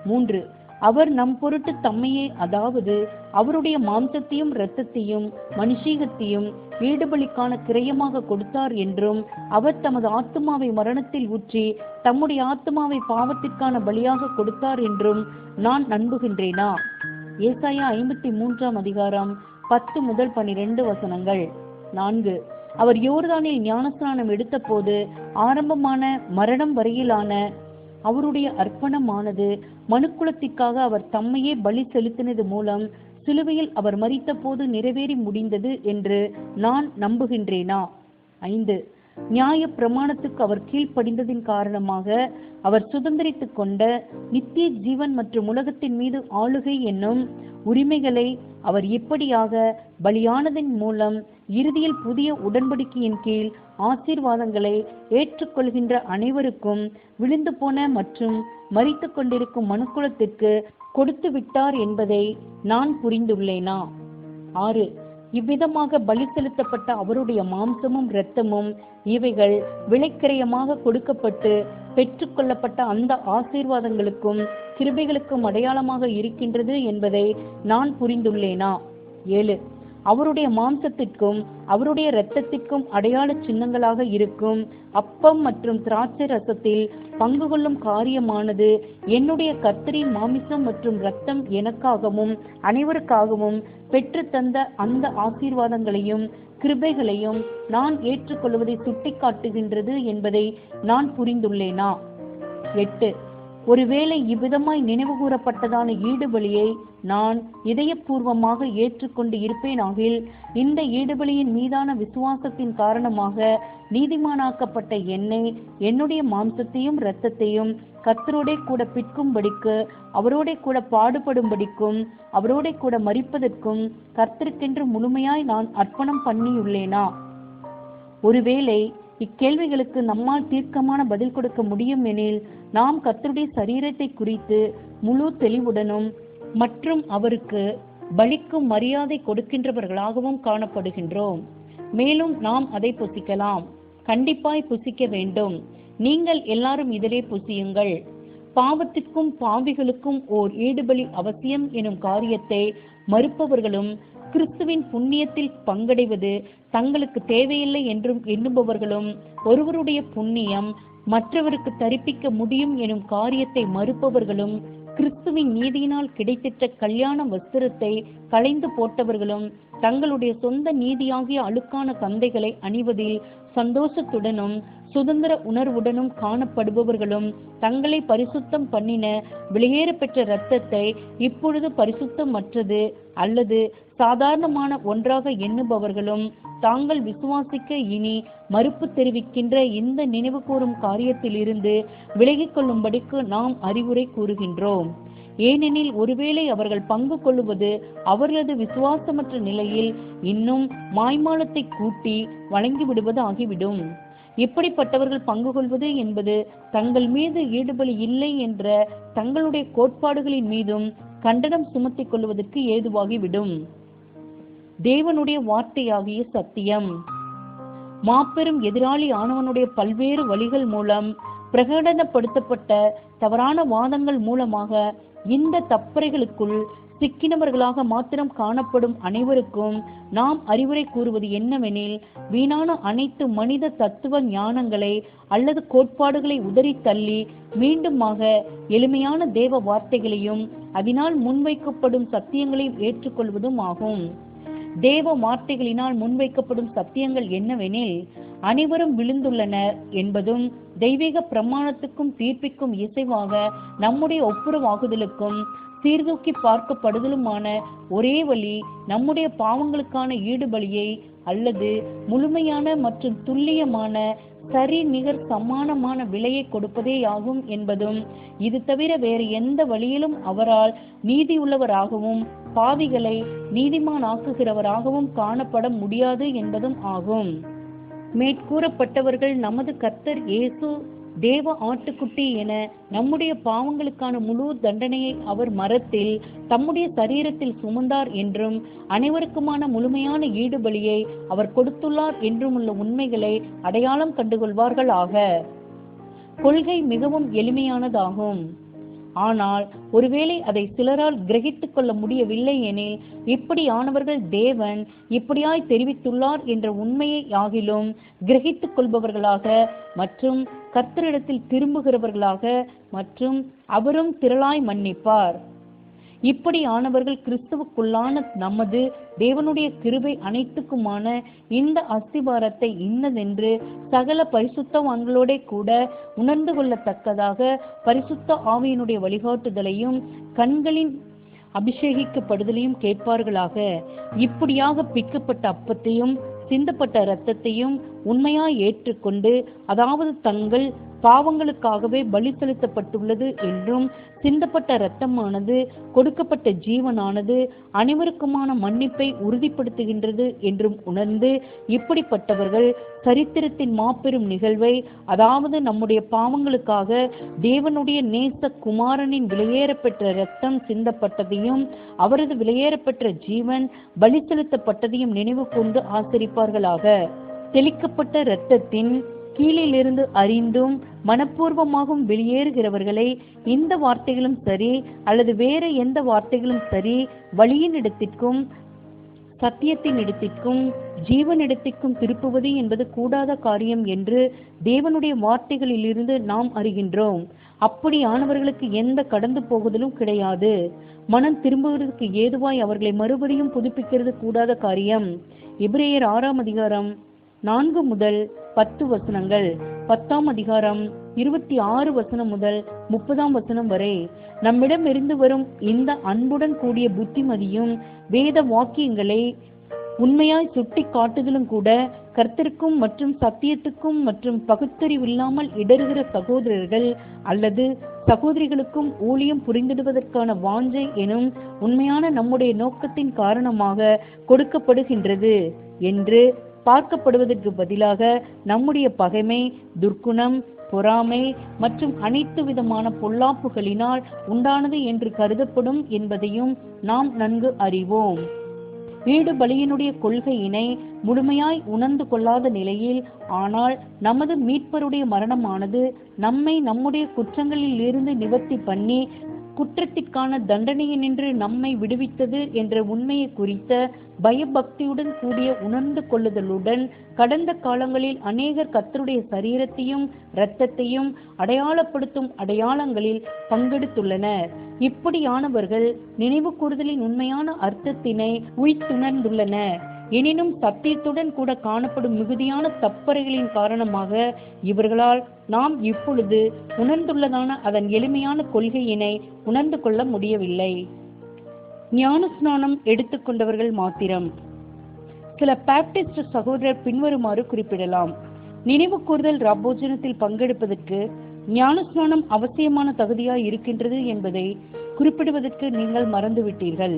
3. அவர் நம் பொருட்டு தம்மையே, அதாவது அவருடைய மாம்சத்தையும் இரத்தத்தையும் மனுஷீகத்தையும் ஈடுபலிக்கான கிரயமாக கொடுத்தார் என்றும், அவர் தமது ஆத்துமாவை மரணத்தில் ஊற்றி தம்முடைய ஆத்துமாவை பாவத்திற்கான பலியாக கொடுத்தார் என்றும் நான் நம்புகின்றேனா? ஏசாயா 53ஆம் அதிகாரம் 10 முதல் 12 வசனங்கள். 4. அவர் யோர்தானில் ஞானஸ்நானம் எடுத்த போது ஆரம்பமான மரணம் வரையிலான அவருடைய அர்ப்பணமானது மனுக்குலத்திற்காக அவர் தம்மையே பலி செலுத்தினது மூலம் சிலுவையில் அவர் மரித்த போது நிறைவேறி முடிந்தது என்று நான் நம்புகின்றேனா? 5. நியாய பிரமாணத்துக்கு அவர் கீழ்ப்படிந்ததின் காரணமாக அவர் சுதந்திரித்துக் கொண்ட நித்திய ஜீவன் மற்றும் உலகத்தின் மீது ஆளுகை என்னும் உரிமைகளை அவர் எப்படியாக பலியானதின் மூலம் இறுதியில் புதிய உடன்படிக்கையின் கீழ் ஆசீர்வாதங்களை ஏற்றுக்கொள்கின்ற அனைவருக்கும் விழுந்து போன மற்றும் மரித்து கொண்டிருக்கும் மனுக்குலத்திற்கு கொடுத்து விட்டார் என்பதை நான் புரிந்துள்ளேனா? 6. இவ்விதமாக பலி செலுத்தப்பட்ட அவருடைய மாம்சமும் இரத்தமும் இவைகள் விலைக்கிரயமாக கொடுக்கப்பட்டு பெற்றுக்கொள்ளப்பட்ட அந்த ஆசீர்வாதங்களுக்கும் கிருபைகளுக்கும் அடையாளமாக இருக்கின்றது என்பதை நான் புரிந்துள்ளேனா? 7. அவருடைய மாம்சத்திற்கும் அவருடைய இரத்தத்திற்கும் அடையாள சின்னங்களாக இருக்கும் அப்பம் மற்றும் திராட்சை ரசத்தில் பங்கு கொள்ளும் காரியமானது என்னுடைய கர்த்தரின் மாமிசம் மற்றும் இரத்தம் எனக்காகவும் அனைவருக்காகவும் பெற்று தந்த அந்த ஆசீர்வாதங்களையும் கிருபைகளையும் நான் ஏற்றுக்கொள்வதை சுட்டி காட்டுகின்றது என்பதை நான் புரிந்துள்ளேனா? 8. ஒருவேளை இவ்விதமாய் நினைவு கூறப்பட்டதான ஈடுபலியை நான் இதயபூர்வமாக ஏற்றுக்கொண்டு இருப்பேனாகில், இந்த ஈடுபலியின் மீதான விசுவாசத்தின் காரணமாக நீதிமானாக்கப்பட்ட என்னை, என்னுடைய மாம்சத்தையும் இரத்தத்தையும் கர்த்தரோடே கூட பிற்கும்படிக்கு, அவரோடே கூட பாடுபடும்படிக்கும், அவரோடே கூட மரிப்பதற்கும் கர்த்தருக்கென்று முழுமையாய் நான் அர்ப்பணம் பண்ணியுள்ளேனா? ஒருவேளை இக்கேள்விகளுக்கு நம்மால் தீர்க்கமான பதில் கொடுக்க முடியும் எனில், நாம் கர்த்தருடைய சரீரத்தை குறித்து முழு தெளிவுடனும் மற்றும் அவருக்கு பலிக்கும் மரியாதை கொடுக்கின்றவர்களாகவும் காணப்படுகின்றோம். மேலும் நாம் அதை புசிக்கலாம். கண்டிப்பாய் புசிக்க வேண்டும். நீங்கள் எல்லாரும் இதிலே புசியுங்கள். பாவத்திற்கும் பாவிகளுக்கும் ஓர் ஈடுபலி அவசியம் எனும் காரியத்தை மறுப்பவர்களும், கிறிஸ்துவின் புண்ணியத்தில் பங்கடைவது தங்களுக்கு தேவையில்லை என்றும் எண்ணுபவர்களும், ஒருவருடைய புண்ணியம் மற்றவருக்கு தரிப்பிக்க முடியும் எனும் காரியத்தை மறுப்பவர்களும், கிறிஸ்துவின் நீதியினால் கிடைத்திட்ட கல்யாண வஸ்திரத்தை களைந்து போட்டவர்களும், தங்களுடைய சொந்த நீதியாகிய அழுக்கான சந்தைகளை அணிவதில் சந்தோஷத்துடனும் சுதந்திர உணர்வுடனும் காணப்படுபவர்களும், தங்களை பரிசுத்தம் பண்ணின வெளியேற பெற்ற இரத்தத்தை இப்பொழுது பரிசுத்தமற்றது அல்லது சாதாரணமான ஒன்றாக எண்ணுபவர்களும், தாங்கள் விசுவாசிக்க இனி மறுப்பு தெரிவிக்கின்ற இந்த நினைவு கூறும் காரியத்திலிருந்து விலகிக் கொள்ளும்படிக்கு நாம் அறிவுரை கூறுகின்றோம். ஏனெனில் ஒருவேளை அவர்கள் பங்கு கொள்ளுவது அவர்களது விசுவாசமற்ற நிலையில் இன்னும் மாய்மாலத்தை கூட்டி வழங்கிவிடுவது ஆகிவிடும். இப்படிப்பட்டவர்கள் பங்கு கொள்வது என்பது தங்கள் மீது ஈடுபலி இல்லை என்ற தங்களுடைய கோட்பாடுகளின் மீதும் கண்டனம் சுமத்திக் கொள்வதற்கு ஏதுவாகிவிடும். தேவனுடைய வார்த்தையாகிய சத்தியம் மாபெரும் எதிராளி ஆனவனுடைய பல்வேறு வழிகள் மூலம் பிரகடனப்படுத்தப்பட்ட தவறான வாதங்கள் மூலமாக இந்த தப்பறைகளுக்குள் சிக்கினவர்களாக மாத்திரம் காணப்படும் அனைவருக்கும் நாம் அறிவுரை கூறுவது என்னவெனில், வீணான அனைத்து மனித தத்துவ ஞானங்களை அல்லது கோட்பாடுகளை உதறி தள்ளி மீண்டுமாக எளிமையான தேவ வார்த்தைகளையும் அதனால் முன்வைக்கப்படும் சத்தியங்களையும் ஏற்றுக்கொள்வதும் ஆகும். தேவ வார்த்தைகளினால் முன்வைக்கப்படும் சத்தியங்கள் என்னவெனில், அனைவரும் விழுந்துள்ளனர் என்பதும், தெய்வீக பிரமாணத்துக்கும் தீர்ப்பிற்கும் இசைவாக நம்முடைய ஒப்புரவாகுதலுக்கும் சீர்தூக்கி பார்க்கப்படுதலுமான ஒரே வழி நம்முடைய பாவங்களுக்கான ஈடுபலியை அல்லது முழுமையான மற்றும் துல்லியமான சரி நிகர் சமானமான விலையை கொடுப்பதேயாகும் என்பதும், இது தவிர வேறு எந்த வழியிலும் அவரால் நீதியுள்ளவராகவும் பாவிகளை நீதிமானாக்குகிறவராகவும் காணப்பட முடியாது என்பதும் ஆகும். மேற்கூறப்பட்டவர்கள் நமது கர்த்தர் இயேசு தேவ ஆட்டுக்குட்டி என நம்முடைய பாவங்களுக்கான முழு தண்டனையை அவர் மரத்தில் தம்முடைய சரீரத்தில் சுமந்தார் என்றும், அனைவருக்குமான முழுமையான ஈடுபலியை அவர் கொடுத்துள்ளார் என்றும் உள்ள உண்மைகளை அடையாளம் கண்டுகொள்வார்கள் ஆக. கொள்கை மிகவும் எளிமையானதாகும். ஆனால் ஒருவேளை அதை சிலரால் கிரகித்துக் கொள்ள முடியவில்லை எனில், இப்படியானவர்கள் தேவன் இப்படியாய் தெரிவித்துள்ளார் என்ற உண்மையை ஆகிலும் கிரகித்துக் கொள்பவர்களாக மற்றும் கர்த்தரிடத்தில் திரும்புகிறவர்களாக மற்றும் அவரும் திரளாய் மன்னிப்பார். இப்படியானவர்கள் கிறிஸ்துவுக்குள்ளான நமது தேவனுடைய கிருபை அனைத்துக்குமான இந்த அஸ்திபாரத்தை இன்னதென்று சகல பரிசுத்தவான்களோட கூட உணர்ந்து கொள்ளத்தக்கதாக பரிசுத்த ஆவியினுடைய வழிகாட்டுதலையும் கண்களின் அபிஷேகிக்கப்படுதலையும் கேட்பார்களாக. இப்படியாக பிக்கப்பட்ட அப்பத்தையும் சிந்தப்பட்ட இரத்தத்தையும் உண்மையாய் ஏற்றுக்கொண்டு, அதாவது தங்கள் பாவங்களுக்காகவே பலி செலுத்தப்பட்டுள்ளது என்றும், சிந்தப்பட்ட இரத்தமானது கொடுக்கப்பட்ட ஜீவனானது அனைவருக்குமான மன்னிப்பை உறுதிப்படுத்துகின்றது என்றும் உணர்ந்து, இப்படிப்பட்டவர்கள் சரித்திரத்தின் மாபெரும் நிகழ்வை, அதாவது நம்முடைய பாவங்களுக்காக தேவனுடைய நேச குமாரனின் விலையேறப்பெற்ற இரத்தம் சிந்தப்பட்டதையும் அவரது விலையேறப்பெற்ற ஜீவன் பலி செலுத்தப்பட்டதையும் நினைவு கொண்டு ஆசரிப்பார்களாக. தெளிக்கப்பட்ட இரத்தத்தின் கீழிலிருந்து அறிந்தும் மனப்பூர்வமாகவும் வெளியேறுகிறவர்களை இந்த வார்த்தைகளும் சரி அல்லது வேற எந்த வார்த்தைகளும் சரி வழியின் இடத்திற்கும் சத்தியத்தின் இடத்திற்கும் ஜீவனிடத்திற்கும் திருப்புவது என்பது கூடாத காரியம் என்று தேவனுடைய வார்த்தைகளிலிருந்து நாம் அறிகின்றோம். அப்படியானவர்களுக்கு எந்த கடந்து போகுதலும் கிடையாது. மனம் திரும்புவதற்கு ஏதுவாய் அவர்களை மறுபடியும் புதுப்பிக்கிறது கூடாத காரியம். எபிரேயர் 6 அதிகாரம் 4 முதல் 10 வசனங்கள், 10 அதிகாரம் 26 வசனம் முதல் 30 வசனம் வரை நம்மிடம் இருந்து வரும் இந்த அன்புடன் கூடிய புத்திமதியும் வேத வாக்கியங்களை உண்மையாய் சுட்டி காட்டுதலும் கூட கர்த்தருக்கும் மற்றும் சத்தியத்துக்கும் மற்றும் பகுத்தறிவில்லாமல் இடறுகிற சகோதரர்கள் அல்லது சகோதரிகளுக்கும் ஊழியம் புரிந்திடுவதற்கான வாஞ்சை எனும் உண்மையான நம்முடைய நோக்கத்தின் காரணமாக கொடுக்கப்படுகின்றது என்று பார்க்கப்படுவதற்கு பதிலாக நம்முடைய பகைமை, துர்க்குணம், பொறாமை மற்றும் அனைத்து விதமான பொல்லாப்புகளினால் உண்டானது என்று கருதப்படும் என்பதையும் நாம் நன்கு அறிவோம். வீடு பலியினுடைய கொள்கையினை முழுமையாய் உணர்ந்து கொள்ளாத நிலையில், ஆனால் நமது மீட்பருடைய மரணமானது நம்மை நம்முடைய குற்றங்களில் இருந்து நிவர்த்தி பண்ணி குற்றத்திற்கான தண்டனையினின்று நம்மை விடுவித்தது என்ற உண்மையை குறித்த பயபக்தியுடன் கூடிய உணர்ந்து கொள்ளுதலுடன் கடந்த காலங்களில் அநேகர் கர்த்தருடைய சரீரத்தையும் இரத்தத்தையும் அடையாளப்படுத்தும் அடையாளங்களில் பங்கெடுத்துள்ளனர். இப்படியானவர்கள் நினைவு கூறுதலின் உண்மையான அர்த்தத்தினை உய்த்துணர்ந்துள்ளனர். எனினும் சத்தியத்துடன் கூட காணப்படும் மிகுதியான தப்பறைகளின் காரணமாக இவர்களால் நாம் இப்பொழுது உணர்ந்துள்ளதான அதன் எளிமையான கொள்கையினை உணர்ந்து கொள்ள முடியவில்லை. ஞானஸ்நானம் எடுத்துக்கொண்டவர்கள் மாத்திரம். சில பாப்டிஸ்ட் சகோதரர் பின்வருமாறு குறிப்பிடலாம். நினைவு கூறுதல் ராபோஜனத்தில் பங்கெடுப்பதற்கு ஞானஸ்நானம் அவசியமான தகுதியாய் இருக்கின்றது என்பதை குறிப்பிடுவதற்கு நீங்கள் மறந்துவிட்டீர்கள்.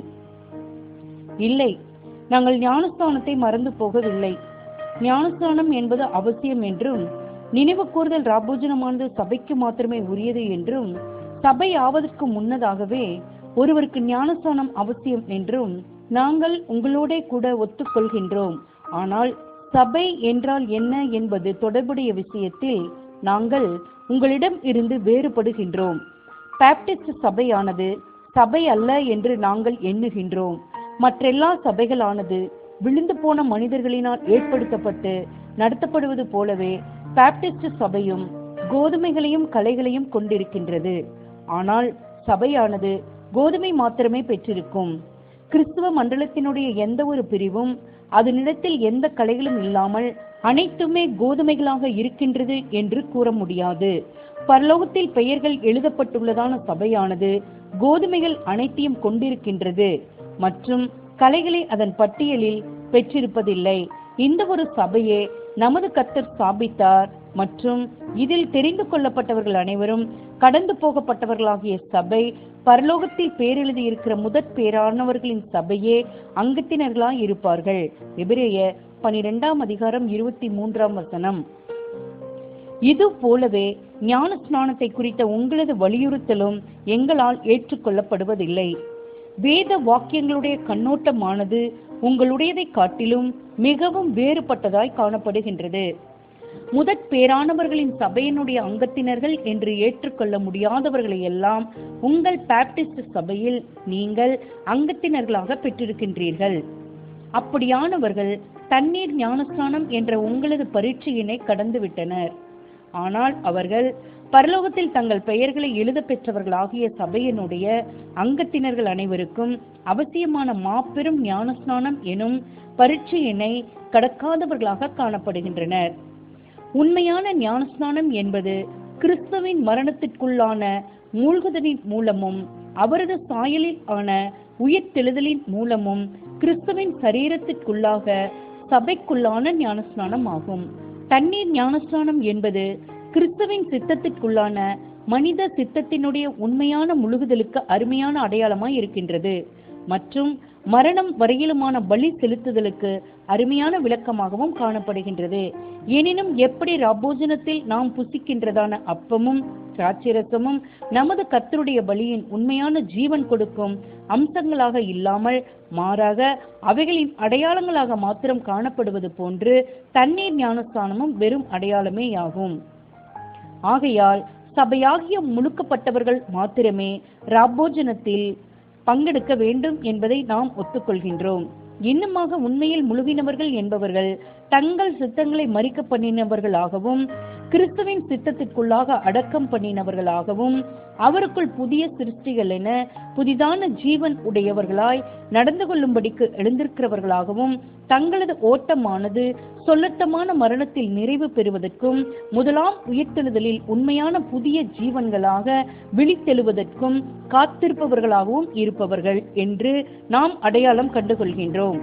இல்லை, நாங்கள் ஞானஸ்தானத்தை மறந்து போகவில்லை. ஞானஸ்தானம் என்பது அவசியம் என்றும், நினைவு கூறுதல் ராபோஜனமானது சபைக்கு மாத்திரமே உரியது என்றும், சபை ஆவதற்கு முன்னதாகவே ஒருவருக்கு ஞானஸ்தானம் அவசியம் என்றும் நாங்கள் உங்களோட கூட ஒத்துக்கொள்கின்றோம். ஆனால் சபை என்றால் என்ன என்பது தொடர்புடைய விஷயத்தில் நாங்கள் உங்களிடம் இருந்து வேறுபடுகின்றோம். பாப்டிஸ்ட் சபையானது சபை அல்ல என்று நாங்கள் எண்ணுகின்றோம். மற்றெல்லா சபைகளானது விழுந்து போன மனிதர்களினால் ஏற்படுத்தப்பட்டு நடத்தப்படுவது போலவே பாப்டிஸ்ட் சபையும் கோதுமைகளையும் கலைகளையும் கொண்டிருக்கின்றது. ஆனால் சபையானது கோதுமை மாத்திரமே பெற்றிருக்கும். கிறிஸ்துவ மண்டலத்தினுடைய எந்த ஒரு பிரிவும் அதனிடத்தில் எந்த கலைகளும் இல்லாமல் அனைத்துமே கோதுமைகளாக இருக்கின்றது என்று கூற முடியாது. பரலோகத்தில் பெயர்கள் எழுதப்பட்டுள்ளதான சபையானது கோதுமைகள் அனைத்தையும் கொண்டிருக்கின்றது மற்றும் கலைகளை அதன் பட்டியலில் பெற்றிருப்பதில்லை. இந்த ஒரு சபையே நமது கர்த்தர் ஸ்தாபித்தார் மற்றும் இதில் தெரிந்து கொள்ளப்பட்டவர்கள் அனைவரும் கடந்து போகப்பட்டவர்களாகிய சபை பரலோகத்தில் பேரெழுதி இருக்கிற முதற் பேரானவர்களின் சபையே அங்கத்தினர்களாய் இருப்பார்கள். எபிரேயர் 12 வசனம். இது போலவே ஞான ஸ்நானத்தை குறித்த உங்களது வலியுறுத்தலும் எங்களால் ஏற்றுக்கொள்ளப்படுவதில்லை. வேத வாக்கியங்களுடைய கண்ணோட்டமானது உங்களுடையதை காட்டிலும் மிகவும் வேறுபட்டதாய் காணப்படுகின்றது. முதற் பேரானவர்களின் சபையினுடைய அங்கத்தினர்கள் என்று ஏற்றுக்கொள்ள முடியாதவர்களை எல்லாம் உங்கள் பாப்டிஸ்ட் சபையில் நீங்கள் அங்கத்தினர்களாக பெற்றிருக்கின்றீர்கள். அப்படியானவர்கள் தண்ணீர் ஞானஸ்நானம் என்ற உங்களது பரீட்சையினை கடந்து விட்டனர். ஆனால் அவர்கள் பரலோகத்தில் தங்கள் பெயர்களை எழுத பெற்றவர்களாகிய சபையினுடைய அங்கத்தினர்கள் அனைவருக்கும் அவசியமான மாபெரும் ஞானஸ்நானம் எனும் பரீட்சையினை கடக்காதவர்களாக காணப்படுகின்றனர். உண்மையான ஞானஸ்நானம் என்பது கிறிஸ்துவின் மரணத்திற்குள்ளான மூழ்குதலின் மூலமும் அவரது சாயலில் ஆன உயிர்த்தெழுதலின் மூலமும் கிறிஸ்துவின் சரீரத்திற்குள்ளாக சபைக்குள்ளான ஞானஸ்நானம் ஆகும். தண்ணீர் ஞானஸ்நானம் என்பது கிறிஸ்துவின் சித்தத்திற்குள்ளான மனித சித்தத்தினுடைய உண்மையான முழுகுதலுக்கு அருமையான அடையாளமாய் இருக்கின்றது மற்றும் மரணம் வரையிலுமான பலி செலுத்துதலுக்கு அருமையான விளக்கமாகவும் காணப்படுகின்றது. எனினும் எப்படி ராபோஜனத்தில் நாம் புசிக்கின்றதான அப்பமும் திராட்சரசமும் நமது கர்த்தருடைய பலியின் உண்மையான ஜீவன் கொடுக்கும் அம்சங்களாக இல்லாமல் மாறாக அவைகளின் அடையாளங்களாக மாத்திரம் காணப்படுவது போன்று தண்ணீர் ஞானஸ்தானமும் வெறும் அடையாளமே ஆகும். ஆகையால் சபையாகிய முழுக்கப்பட்டவர்கள் மாத்திரமே ராபோஜனத்தில் பங்கெடுக்க வேண்டும் என்பதை நாம் ஒத்துக்கொள்கின்றோம். இன்னுமாக உண்மையில் முழுகினவர்கள் என்பவர்கள் தங்கள் சித்தங்களை மறிக்க பண்ணினவர்களாகவும் கிறிஸ்துவின் சித்தத்திற்குள்ளாக அடக்கம் பண்ணினவர்களாகவும் அவருக்குள் புதிய சிருஷ்டிகள் என புதிதான ஜீவன் உடையவர்களாய் நடந்து கொள்ளும்படிக்கு எழுந்திருக்கிறவர்களாகவும் தங்களது ஓட்டமானது சொல்லட்டமான மரணத்தில் நிறைவு பெறுவதற்கும் முதலாம் உயிர்த்தெழுதலில் உண்மையான புதிய ஜீவன்களாக விழித்தெழுவதற்கும் காத்திருப்பவர்களாகவும் இருப்பவர்கள் என்று நாம் அடையாளம் கண்டுகொள்கின்றோம்.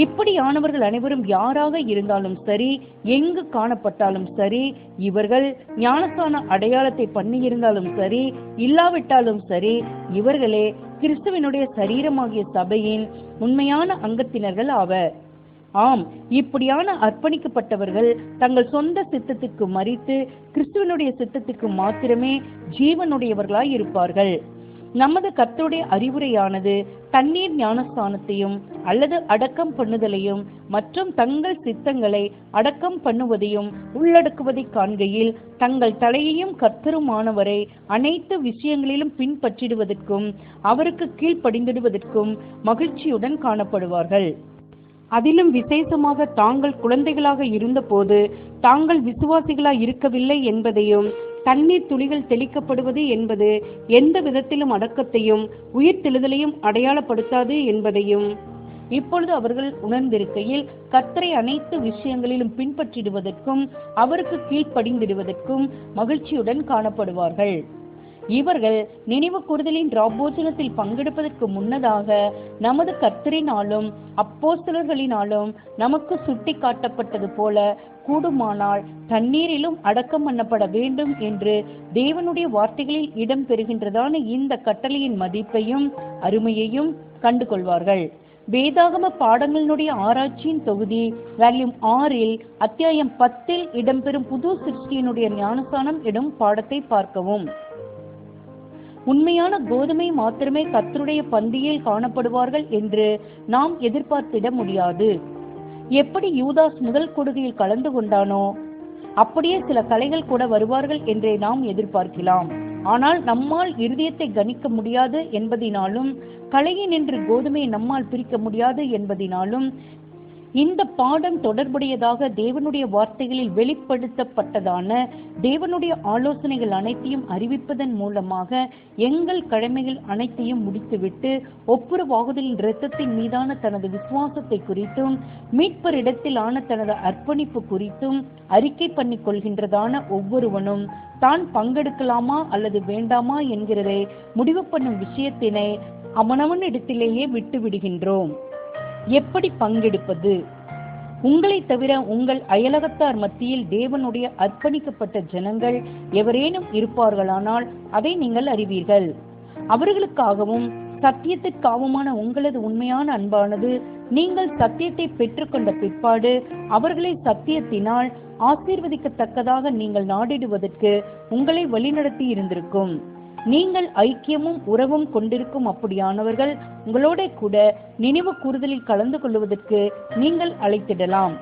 இப்படியானவர்கள் அனைவரும் யாராக இருந்தாலும் சரி, எங்கு காணப்பட்டாலும் சரி, இவர்கள் ஞானஸ்தான அடையாளத்தை பண்ணியிருந்தாலும் சரி, இல்லாவிட்டாலும் சரி, இவர்களே கிறிஸ்துவினுடைய சரீரமாகிய சபையின் உண்மையான அங்கத்தினர்கள் ஆவர். ஆம், இப்படியான அர்ப்பணிக்கப்பட்டவர்கள் தங்கள் சொந்த சித்தத்திற்கு மரித்து கிறிஸ்துவனுடைய சித்தத்திற்கு மாத்திரமே ஜீவனுடையவர்களாய் இருப்பார்கள். நமது கர்த்தருடைய அறிவுரையானது தண்ணீர் ஞானஸ்தானத்தையும் அல்லது அடக்கம் பண்ணுதலையும் மற்றும் தங்கள் சித்தங்களை அடக்கம் பண்ணுவதையும் உள்ளடக்குவதை காண்கையில் தங்கள் தலையையும் கர்த்தருமானவரை அனைத்து விஷயங்களிலும் பின்பற்றிடுவதற்கும் அவருக்கு கீழ்ப்படிந்திடுவதற்கும் மகிழ்ச்சியுடன் காணப்படுவார்கள். அதிலும் விசேஷமாக தாங்கள் குழந்தைகளாக இருந்தபோது தாங்கள் விசுவாசிகளாய் இருக்கவில்லை என்பதையும், தண்ணீர் துளிகள் தெளிக்கப்படுவது என்பது எந்த விதத்திலும் அடக்கத்தையும் உயிர்த்தெழுதலையும் அடையாளப்படுத்தாது என்பதையும் இப்பொழுது அவர்கள் உணர்ந்திருக்கையில் கர்த்தரை அனைத்து விஷயங்களிலும் பின்பற்றிடுவதற்கும் அவருக்கு கீழ்ப்படிந்திடுவதற்கும் மகிழ்ச்சியுடன் காணப்படுவார்கள். இவர்கள் நினைவு கூறுதலின் ராபோஜனத்தில் பங்கெடுப்பதற்கு முன்னதாக நமது கர்த்தரினாலும் அப்போஸ்தலர்களினாலும் நமக்கு சுட்டி காட்டப்பட்டது போல கூடுமானால் தண்ணீரிலும் அடக்கம் பண்ணப்பட வேண்டும் என்று தேவனுடைய வார்த்தைகளில் இடம் பெறுகின்றதான இந்த கட்டளையின் மதிப்பையும் அருமையையும் கண்டு கொள்வார்கள். வேதாகம பாடங்களினுடைய ஆராய்ச்சியின் தொகுதி வால்யூம் 6 அத்தியாயம் 10 இடம்பெறும் புது சிருஷ்டியினுடைய ஞானஸ்தானம் எனும் பாடத்தை பார்க்கவும். உண்மையான கோதுமை மாத்திரமே கர்த்தருடைய பந்தியில் காணப்படுவார்கள் என்று நாம் எதிர்பார்த்திட முடியாது. எப்படி யூதாஸ் முதல் கொடுகையில் கலந்து கொண்டானோ அப்படியே சில கலைகள் கூட வருவார்கள் என்றே நாம் எதிர்பார்க்கலாம். ஆனால் நம்மால் இருதயத்தை கணிக்க முடியாது என்பதினாலும் கலையினின்று கோதுமையை நம்மால் பிரிக்க முடியாது என்பதினாலும் இந்த பாடம் தொடர்புடையதாக தேவனுடைய வார்த்தைகளில் வெளிப்படுத்தப்பட்டதான தேவனுடைய ஆலோசனைகள் அனைத்தையும் அறிவிப்பதன் மூலமாக எங்கள் கடமைகள் அனைத்தையும் முடித்துவிட்டு ஒப்புரவாகுதலின் இரத்தத்தின் மீதான தனது விசுவாசத்தை குறித்தும் மீட்பரிடத்தில் ஆன தனது அர்ப்பணிப்பு குறித்தும் அறிக்கை பண்ணி கொள்கின்றதான ஒவ்வொருவனும் தான் பங்கெடுக்கலாமா அல்லது வேண்டாமா என்கிறதை முடிவு பண்ணும் விஷயத்தினை அவனவனிடத்திலேயே விட்டு விடுகின்றோம். எப்படி பங்கெடுப்பது? உங்களை தவிர உங்கள் அயலகத்தார் மத்தியில் தேவனுடைய அர்ப்பணிக்கப்பட்ட ஜனங்கள் எவரேனும் இருப்பார்களானால் அதை நீங்கள் அறிவீர்கள். அவர்களுக்காகவும் சத்தியத்திற்காகவுமான உங்களது உண்மையான அன்பானது நீங்கள் சத்தியத்தை பெற்றுக்கொண்ட பிற்பாடு அவர்களை சத்தியத்தினால் ஆசீர்வதிக்கத்தக்கதாக நீங்கள் நாடிடுவதற்கு உங்களை வழிநடத்தி இருந்திருக்கும். நீங்கள் ஐக்கியமும் உறவும் கொண்டிருக்கும் அப்படியானவர்கள் உங்களோட கூட நினைவு கூறுதலில் கலந்து கொள்வதற்கு நீங்கள் அழைத்திடலாம்.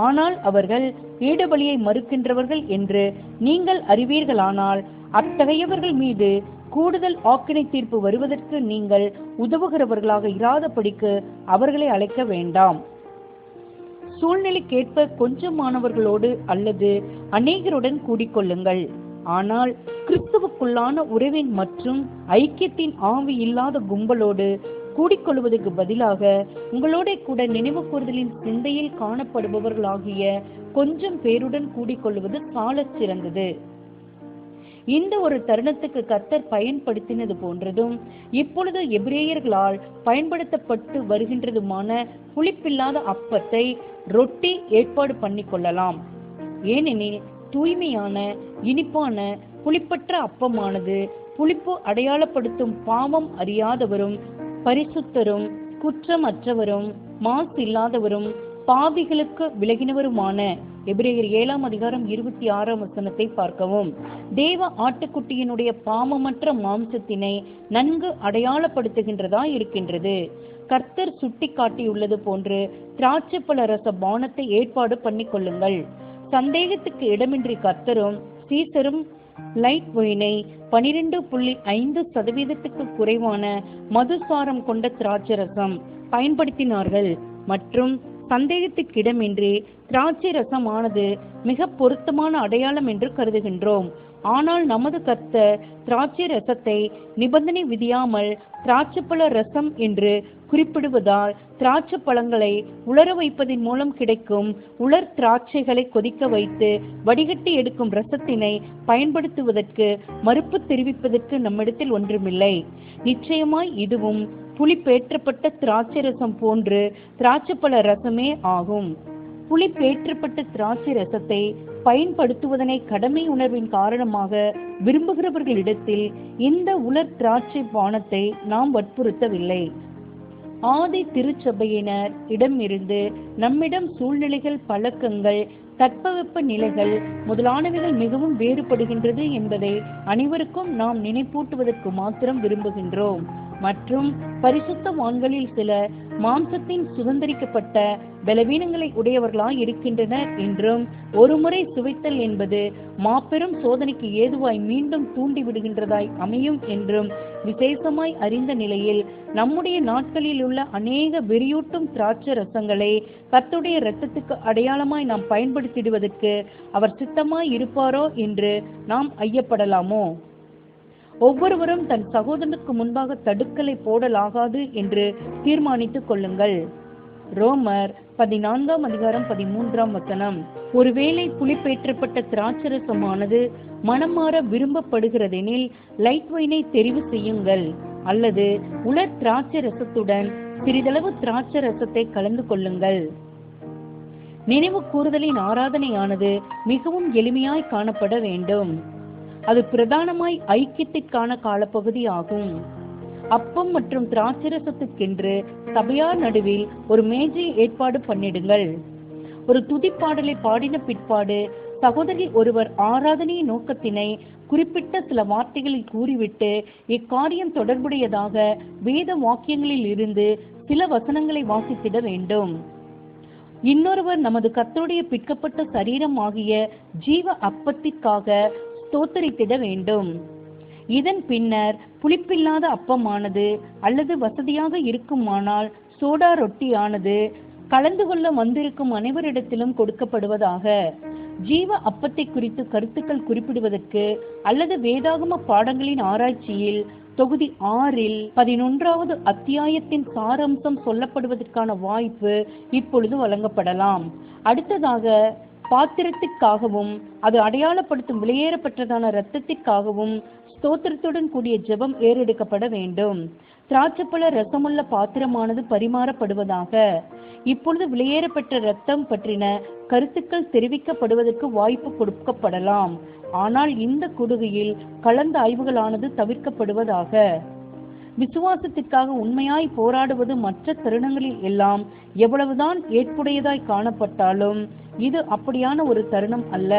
ஆனால் அவர்கள் ஈடுபலியை மறுக்கின்றவர்கள் என்று நீங்கள் அறிவீர்களானால் அத்தகையவர்கள் மீது கூடுதல் ஆக்கினை தீர்ப்பு வருவதற்கு நீங்கள் உதவுகிறவர்களாக இராதபடிக்கு அவர்களை அழைக்க வேண்டாம். சூழ்நிலைக்கேற்ப கொஞ்சமானவர்களோடு அல்லது அநேகருடன் கூடிக்கொள்ளுங்கள். ஆனால் கிறிஸ்துவுக்குள்ளான உறவின் மற்றும் ஐக்கியத்தின் ஆவி இல்லாத கும்பலோடு கூடிக்கொள்வதற்கு பதிலாக உங்களோட கூட நினைவு கூறுதலின் சிந்தையில் காணப்படுபவர்களாகிய கொஞ்சம் பேருடன் கூடிக்கொள்வது சாலச் சிறந்தது. இந்த ஒரு தருணத்துக்கு கர்த்தர் பயன்படுத்தினது போன்றதும் இப்பொழுது எபிரேயர்களால் பயன்படுத்தப்பட்டு வருகின்றதுமான புளிப்பில்லாத அப்பத்தை ரொட்டி ஏற்பாடு பண்ணி கொள்ளலாம். ஏனெனில் தூய்மையான இனிப்பான புளிப்பற்ற அப்பமானது புளிப்பு அடையாளப்படுத்தும் பாவம் அறியாதவரும் பரிசுத்தரும் குற்றமற்றவரும் மாசு இல்லாதவரும் பாவிகளுக்கு விலகினவருமான எபிரேயர் 7:26 பார்க்கவும். தேவ ஆட்டுக்குட்டியினுடைய பாவமற்ற மாம்சத்தினை நன்கு அடையாளப்படுத்துகின்றதா இருக்கின்றது. கர்த்தர் சுட்டி காட்டியுள்ளது போன்று திராட்சைப்பழ ரச பானத்தை ஏற்பாடு பண்ணி கொள்ளுங்கள். சந்தேகத்துக்கு இடமின்றி கர்த்தரும் சீசரும் லைட் ஒயினை 12.5% குறைவான மதுசாரம் கொண்ட திராட்சரசம் பயன்படுத்தினார்கள் மற்றும் சந்தேகத்திற்கிடமின்றி திராட்சை ரசமானது மிக பொருத்தமான அடையாளம் என்று கருதுகின்றோம். ஆனால் நமது கர்த்தர் திராட்சை ரசத்தை நிபந்தனை விதியாமல் திராட்சைப்பழ ரசம் என்று குறிப்பிடுவதால் திராட்சை பழங்களை உலர வைப்பதன் மூலம் கிடைக்கும் உலர் திராட்சைகளை கொதிக்க வைத்து வடிகட்டி எடுக்கும் ரசத்தினை பயன்படுத்துவதற்கு மறுப்பு தெரிவிப்பதற்கு நம்மிடத்தில் ஒன்றுமில்லை. நிச்சயமாய் இதுவும் புளிப்பேற்றப்பட்ட திராட்சை ரசம் போன்று திராட்சைப்பழ ரசமே ஆகும். புளிப்பேற்றப்பட்ட திராட்சை ரசத்தை பயன்படுத்துவதனை கடமை உணர்வின் காரணமாக விரும்புகிறவர்களிடத்தில் இந்த உலர் திராட்சை பானத்தை நாம் வற்புறுத்தவில்லை. ஆதி திருச்சபையினர் இடமிருந்து நம்மிடம் சூழ்நிலைகள், பழக்கங்கள், தட்பவெப்ப நிலைகள் முதலானவைகள் மிகவும் வேறுபடுகின்றது என்பதை அனைவருக்கும் நாம் நினைப்பூட்டுவதற்கு மாத்திரம் விரும்புகின்றோம். மற்றும் பரிசுத்தவான்களில் சிலர் மாம்சத்தின் சுதந்திரிக்கப்பட்ட பலவீனங்களை உடையவர்களாய் இருக்கின்றனர் என்றும், ஒருமுறை சுவைத்தல் என்பது மாபெரும் சோதனைக்கு ஏதுவாய் மீண்டும் தூண்டி விடுகின்றதாய் அமையும் என்றும் விசேஷமாய் அறிந்த நிலையில் நம்முடைய நாட்களில் உள்ள அநேக வெறியூட்டும் திராட்சை ரசங்களை கர்த்தருடைய இரத்தத்துக்கு அடையாளமாய் நாம் பயன்படுத்திடுவதற்கு அவர் சித்தமாய் இருப்பாரோ என்று நாம் ஐயப்படலாமோ? ஒவ்வொருவரும் தன் சகோதரனுக்கு முன்பாக தடுக்கலை போடலாகாது என்று தீர்மானித்துக் கொள்ளுங்கள். ரோமர் 14:13. ஒருவேளை புளிப்பேற்றப்பட்ட திராட்சரசமானது மனம் மாற விரும்பப்படுகிறதெனில் லைட் வைனை தெரிவு செய்யுங்கள், அல்லது உலர் திராட்சை ரசத்துடன் சிறிதளவு திராட்சை ரசத்தை கலந்து கொள்ளுங்கள். நினைவு கூறுதலின் ஆராதனையானது மிகவும் எளிமையாய் காணப்பட வேண்டும். அது பிரதானமாய் ஐக்கியத்திற்கான காலப்பகுதி ஆகும். அப்பம் மற்றும் திராட்சரசத்துக்கென்று சபையார் நடுவில் ஒரு மேஜையை ஏற்பாடு பண்ணிடுங்கள். ஒரு துதிப்பாடலை பாடின பிற்பாடு சகோதரி ஒருவர் ஆராதனையின் நோக்கத்தினை குறிப்பிட்ட சில வார்த்தைகளில் கூறிவிட்டு இக்காரியம் தொடர்புடையதாக வேத வாக்கியங்களில் இருந்து சில வசனங்களை வாசித்திட வேண்டும். இன்னொருவர் நமது கர்த்தருடைய பிற்கப்பட்ட சரீரம் ஆகிய ஜீவ அப்பத்திற்காக ஸ்தோத்தரித்திட வேண்டும். இதன் பின்னர் புளிப்பில்லாத அப்பமானது அல்லது வசதியாக இருக்குமானால் சோடா ரொட்டியானது கலந்து கொள்ள வந்திருக்கும் அனைவரிடத்திலும் கொடுக்கப்படுவதாக. ஜீவ அப்பத்தை குறித்து கருத்துக்கள் குறிப்பிடுவதற்கு அல்லது வேதாகம பாடங்களின் ஆராய்ச்சியில் தொகுதி 6 11வது அத்தியாயத்தின் சாரம்சம் சொல்லப்படுவதற்கான வாய்ப்பு இப்பொழுது வழங்கப்படலாம். அடுத்ததாக பாத்திரத்திற்காகவும் அது அடையாளப்படுத்தும் வெளியேறப்பட்டதான இரத்தத்திற்காகவும் ஸ்தோத்திரத்துடன் கூடிய ஜெபம் ஏறெடுக்கப்பட வேண்டும். திராட்சைப்பழ ரசமுள்ள பாத்திரமானது பரிமாறப்படுவதாக. இப்பொழுது வெளியேறப்பட்ட இரத்தம் பற்றின கருத்துக்கள் தெரிவிக்கப்படுவதற்கு வாய்ப்பு கொடுக்கப்படலாம். ஆனால் இந்த குடுகையில் கலந்த ஆய்வுகளானது தவிர்க்கப்படுவதாக. விசுவாசத்திற்காக உண்மையாய் போராடுவது மற்ற தருணங்களில் எல்லாம் எவ்வளவுதான் ஏற்புடையதாய் காணப்பட்டாலும் இது அப்படியான ஒரு தருணம் அல்ல.